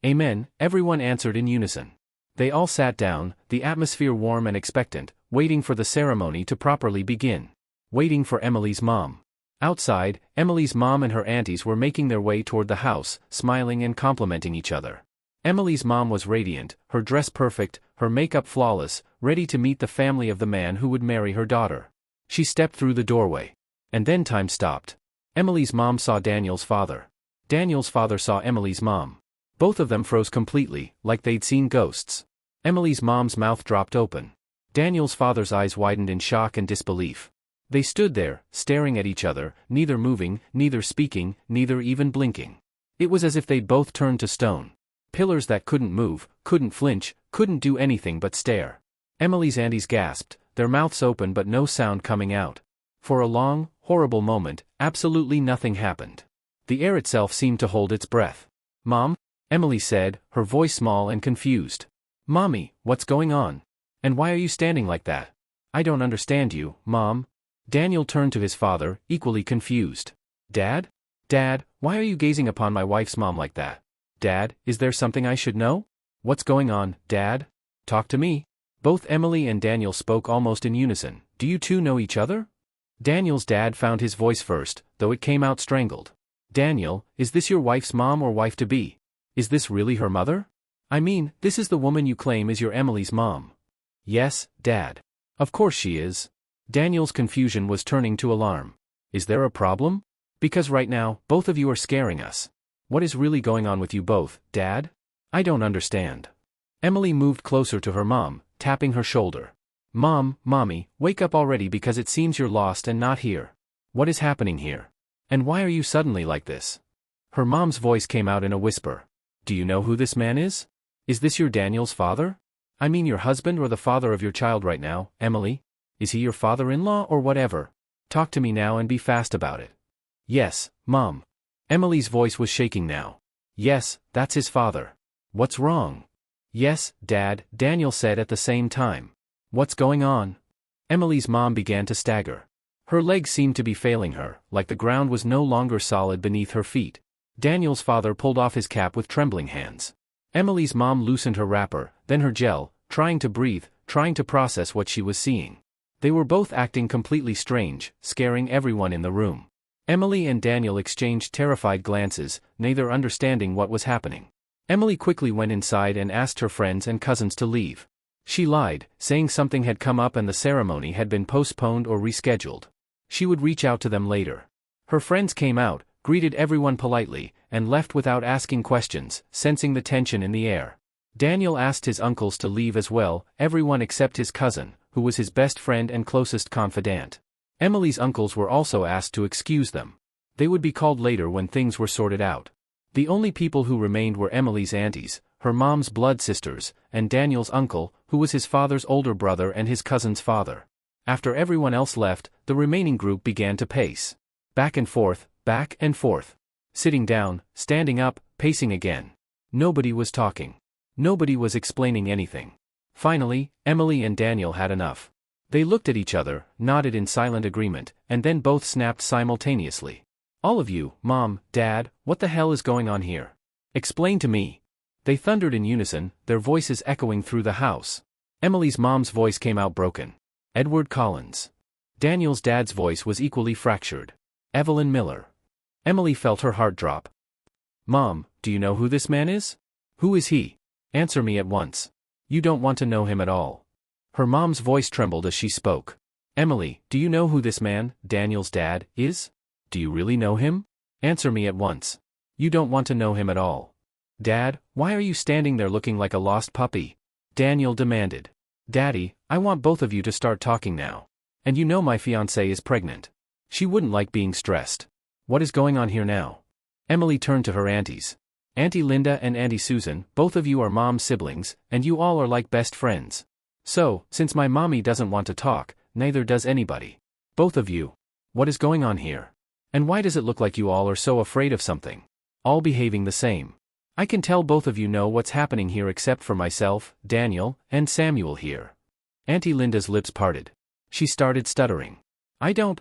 S1: Amen," everyone answered in unison. They all sat down, the atmosphere warm and expectant, waiting for the ceremony to properly begin. Waiting for Emily's mom. Outside, Emily's mom and her aunties were making their way toward the house, smiling and complimenting each other. Emily's mom was radiant, her dress perfect, her makeup flawless, ready to meet the family of the man who would marry her daughter. She stepped through the doorway. And then time stopped. Emily's mom saw Daniel's father. Daniel's father saw Emily's mom. Both of them froze completely, like they'd seen ghosts. Emily's mom's mouth dropped open. Daniel's father's eyes widened in shock and disbelief. They stood there, staring at each other, neither moving, neither speaking, neither even blinking. It was as if they'd both turned to stone. Pillars that couldn't move, couldn't flinch, couldn't do anything but stare. Emily's aunties gasped, their mouths open but no sound coming out. For a long, horrible moment, absolutely nothing happened. The air itself seemed to hold its breath. "Mom?" Emily said, her voice small and confused. "Mommy, what's going on? And why are you standing like that? I don't understand you, Mom." Daniel turned to his father, equally confused. "Dad? Dad, why are you gazing upon my wife's mom like that? Dad, is there something I should know? What's going on, Dad? Talk to me." Both Emily and Daniel spoke almost in unison. "Do you two know each other?" Daniel's dad found his voice first, though it came out strangled. "Daniel, is this your wife's mom or wife-to-be? Is this really her mother? I mean, this is the woman you claim is your Emily's mom." "Yes, Dad. Of course she is." Daniel's confusion was turning to alarm. "Is there a problem? Because right now, both of you are scaring us. What is really going on with you both, Dad? I don't understand." Emily moved closer to her mom, tapping her shoulder. Mommy, wake up already because it seems you're lost and not here. What is happening here? And why are you suddenly like this?" Her mom's voice came out in a whisper. "Do you know who this man is? Is this your Daniel's father? I mean your husband or the father of your child right now, Emily? Is he your father-in-law or whatever? Talk to me now and be fast about it." "Yes, Mom." Emily's voice was shaking now. "Yes, that's his father." "What's wrong?" "Yes, Dad," Daniel said at the same time. "What's going on?" Emily's mom began to stagger. Her legs seemed to be failing her, like the ground was no longer solid beneath her feet. Daniel's father pulled off his cap with trembling hands. Emily's mom loosened her wrapper, then her gel, trying to breathe, trying to process what she was seeing. They were both acting completely strange, scaring everyone in the room. Emily and Daniel exchanged terrified glances, neither understanding what was happening. Emily quickly went inside and asked her friends and cousins to leave. She lied, saying something had come up and the ceremony had been postponed or rescheduled. She would reach out to them later. Her friends came out, greeted everyone politely, and left without asking questions, sensing the tension in the air. Daniel asked his uncles to leave as well, everyone except his cousin, who was his best friend and closest confidant. Emily's uncles were also asked to excuse them. They would be called later when things were sorted out. The only people who remained were Emily's aunties, her mom's blood sisters, and Daniel's uncle, who was his father's older brother and his cousin's father. After everyone else left, the remaining group began to pace. Back and forth, back and forth. Sitting down, standing up, pacing again. Nobody was talking. Nobody was explaining anything. Finally, Emily and Daniel had enough. They looked at each other, nodded in silent agreement, and then both snapped simultaneously. All of you, Mom, Dad, what the hell is going on here? Explain to me. They thundered in unison, their voices echoing through the house. Emily's mom's voice came out broken. Edward Collins. Daniel's dad's voice was equally fractured. Evelyn Miller. Emily felt her heart drop. Mom, do you know who this man is? Who is he? Answer me at once. You don't want to know him at all. Her mom's voice trembled as she spoke. Emily, do you know who this man, Daniel's dad, is? Do you really know him? Answer me at once. You don't want to know him at all. Dad, why are you standing there looking like a lost puppy? Daniel demanded. Daddy, I want both of you to start talking now. And you know my fiancée is pregnant. She wouldn't like being stressed. What is going on here now? Emily turned to her aunties. Auntie Linda and Auntie Susan, both of you are mom's siblings, and you all are like best friends. So, since my mommy doesn't want to talk, neither does anybody. Both of you. What is going on here? And why does it look like you all are so afraid of something? All behaving the same. I can tell both of you know what's happening here except for myself, Daniel, and Samuel here. Auntie Linda's lips parted. She started stuttering. I don't,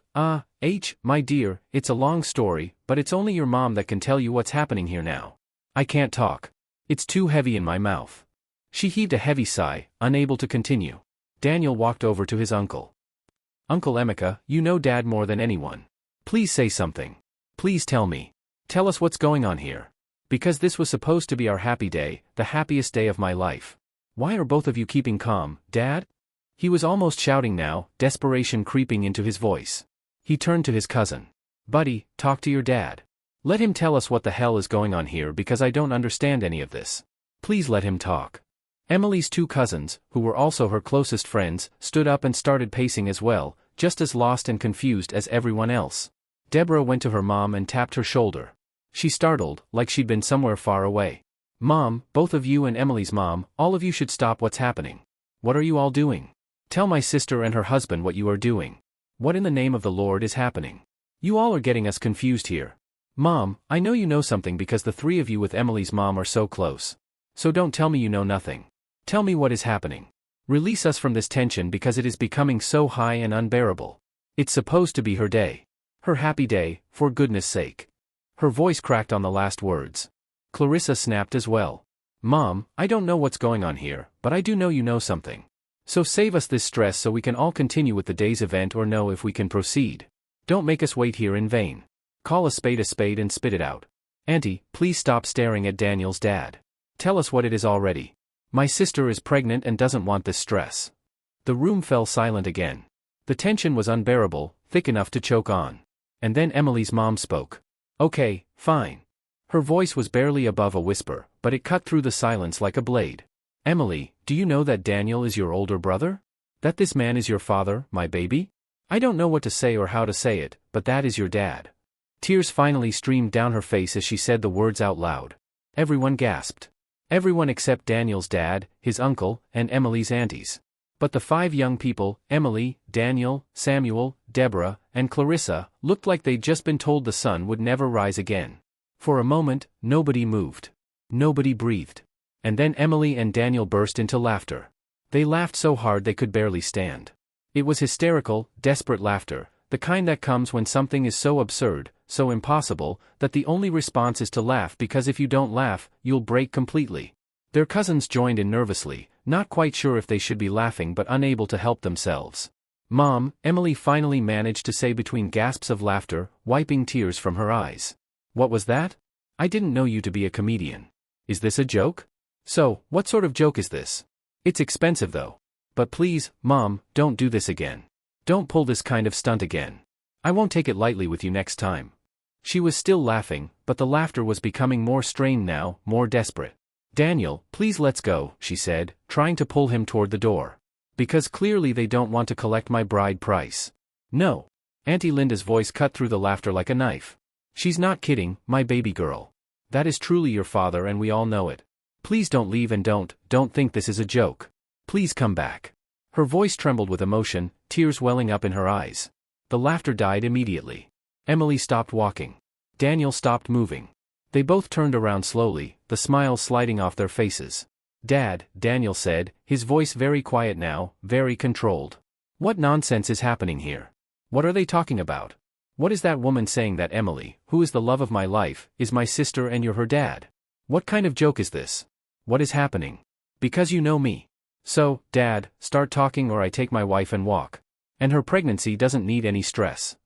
S1: my dear, it's a long story, but it's only your mom that can tell you what's happening here now. I can't talk. It's too heavy in my mouth. She heaved a heavy sigh, unable to continue. Daniel walked over to his uncle. Uncle Emeka, you know Dad more than anyone. Please say something. Please tell me. Tell us what's going on here. Because this was supposed to be our happy day, the happiest day of my life. Why are both of you keeping calm, Dad? He was almost shouting now, desperation creeping into his voice. He turned to his cousin. Buddy, talk to your dad. Let him tell us what the hell is going on here because I don't understand any of this. Please let him talk. Emily's two cousins, who were also her closest friends, stood up and started pacing as well, just as lost and confused as everyone else. Deborah went to her mom and tapped her shoulder. She startled, like she'd been somewhere far away. Mom, both of you and Emily's mom, all of you should stop what's happening. What are you all doing? Tell my sister and her husband what you are doing. What in the name of the Lord is happening? You all are getting us confused here. Mom, I know you know something because the three of you with Emily's mom are so close. So don't tell me you know nothing. Tell me what is happening. Release us from this tension because it is becoming so high and unbearable. It's supposed to be her day. Her happy day, for goodness sake. Her voice cracked on the last words. Clarissa snapped as well. Mom, I don't know what's going on here, but I do know you know something. So save us this stress so we can all continue with the day's event or know if we can proceed. Don't make us wait here in vain. Call a spade and spit it out. Auntie, please stop staring at Daniel's dad. Tell us what it is already. My sister is pregnant and doesn't want this stress. The room fell silent again. The tension was unbearable, thick enough to choke on. And then Emily's mom spoke. Okay, fine. Her voice was barely above a whisper, but it cut through the silence like a blade. Emily, do you know that Daniel is your older brother? That this man is your father, my baby? I don't know what to say or how to say it, but that is your dad. Tears finally streamed down her face as she said the words out loud. Everyone gasped. Everyone except Daniel's dad, his uncle, and Emily's aunties. But the five young people, Emily, Daniel, Samuel, Deborah, and Clarissa, looked like they'd just been told the sun would never rise again. For a moment, nobody moved. Nobody breathed. And then Emily and Daniel burst into laughter. They laughed so hard they could barely stand. It was hysterical, desperate laughter, the kind that comes when something is so absurd, so impossible, that the only response is to laugh because if you don't laugh, you'll break completely. Their cousins joined in nervously, not quite sure if they should be laughing but unable to help themselves. Mom, Emily finally managed to say between gasps of laughter, wiping tears from her eyes. What was that? I didn't know you to be a comedian. Is this a joke? So, what sort of joke is this? It's expensive though. But please, Mom, don't do this again. Don't pull this kind of stunt again. I won't take it lightly with you next time. She was still laughing, but the laughter was becoming more strained now, more desperate. Daniel, please let's go, she said, trying to pull him toward the door. Because clearly they don't want to collect my bride price. No. Auntie Linda's voice cut through the laughter like a knife. She's not kidding, my baby girl. That is truly your father and we all know it. Please don't leave and don't think this is a joke. Please come back. Her voice trembled with emotion, tears welling up in her eyes. The laughter died immediately. Emily stopped walking. Daniel stopped moving. They both turned around slowly, the smiles sliding off their faces. "Dad," Daniel said, his voice very quiet now, very controlled. "What nonsense is happening here? What are they talking about? What is that woman saying that Emily, who is the love of my life, is my sister and you're her dad? What kind of joke is this? What is happening? Because you know me. So, Dad, start talking or I take my wife and walk. And her pregnancy doesn't need any stress."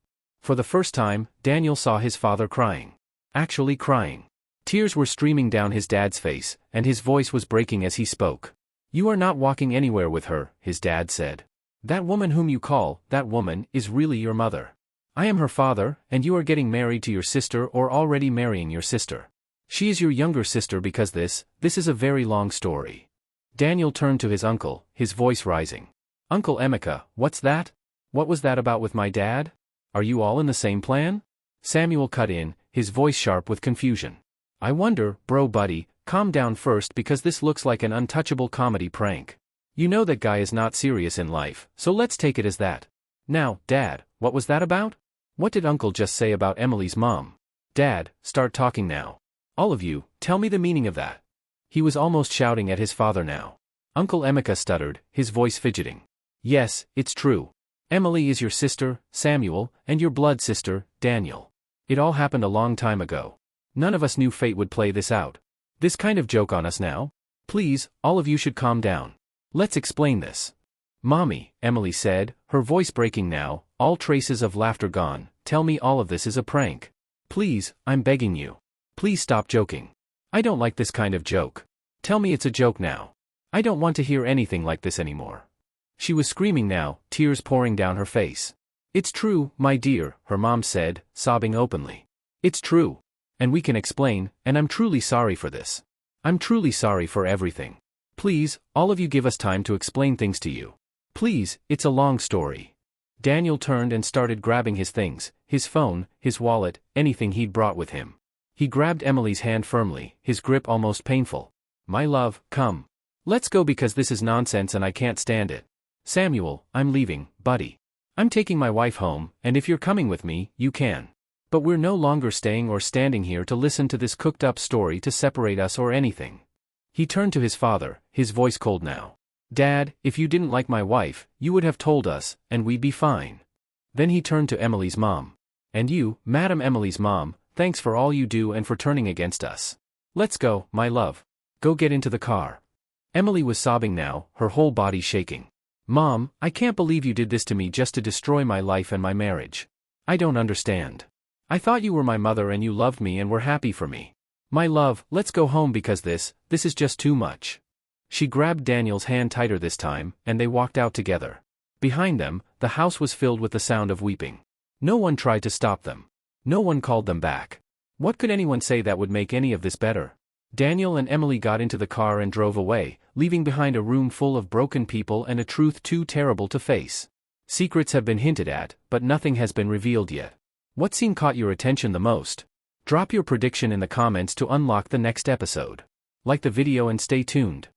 S1: For the first time, Daniel saw his father crying. Actually crying. Tears were streaming down his dad's face, and his voice was breaking as he spoke. "You are not walking anywhere with her," his dad said. "That woman whom you call, that woman, is really your mother. I am her father, and you are getting married to your sister or already marrying your sister. She is your younger sister because this is a very long story." Daniel turned to his uncle, his voice rising. "Uncle Emeka, what's that? What was that about with my dad? Are you all in the same plan?" Samuel cut in, his voice sharp with confusion. "I wonder, bro buddy, calm down first because this looks like an untouchable comedy prank. You know that guy is not serious in life, so let's take it as that. Now, Dad, what was that about? What did Uncle just say about Emily's mom? Dad, start talking now. All of you, tell me the meaning of that." He was almost shouting at his father now. Uncle Emeka stuttered, his voice fidgeting. "Yes, it's true. Emily is your sister, Samuel, and your blood sister, Daniel. It all happened a long time ago. None of us knew fate would play this out. This kind of joke on us now? Please, all of you should calm down. Let's explain this." "Mommy," Emily said, her voice breaking now, all traces of laughter gone, "tell me all of this is a prank. Please, I'm begging you. Please stop joking. I don't like this kind of joke. Tell me it's a joke now. I don't want to hear anything like this anymore." She was screaming now, tears pouring down her face. "It's true, my dear," her mom said, sobbing openly. "It's true. And we can explain, and I'm truly sorry for this. I'm truly sorry for everything. Please, all of you give us time to explain things to you. Please, it's a long story." Daniel turned and started grabbing his things, his phone, his wallet, anything he'd brought with him. He grabbed Emily's hand firmly, his grip almost painful. "My love, come. Let's go because this is nonsense and I can't stand it. Samuel, I'm leaving, buddy. I'm taking my wife home, and if you're coming with me, you can. But we're no longer staying or standing here to listen to this cooked-up story to separate us or anything." He turned to his father, his voice cold now. "Dad, if you didn't like my wife, you would have told us, and we'd be fine." Then he turned to Emily's mom. "And you, Madam Emily's mom, thanks for all you do and for turning against us. Let's go, my love. Go get into the car." Emily was sobbing now, her whole body shaking. "Mom, I can't believe you did this to me just to destroy my life and my marriage. I don't understand. I thought you were my mother and you loved me and were happy for me. My love, let's go home because this is just too much." She grabbed Daniel's hand tighter this time, and they walked out together. Behind them, the house was filled with the sound of weeping. No one tried to stop them. No one called them back. What could anyone say that would make any of this better? Daniel and Emily got into the car and drove away, leaving behind a room full of broken people and a truth too terrible to face. Secrets have been hinted at, but nothing has been revealed yet. What scene caught your attention the most? Drop your prediction in the comments to unlock the next episode. Like the video and stay tuned.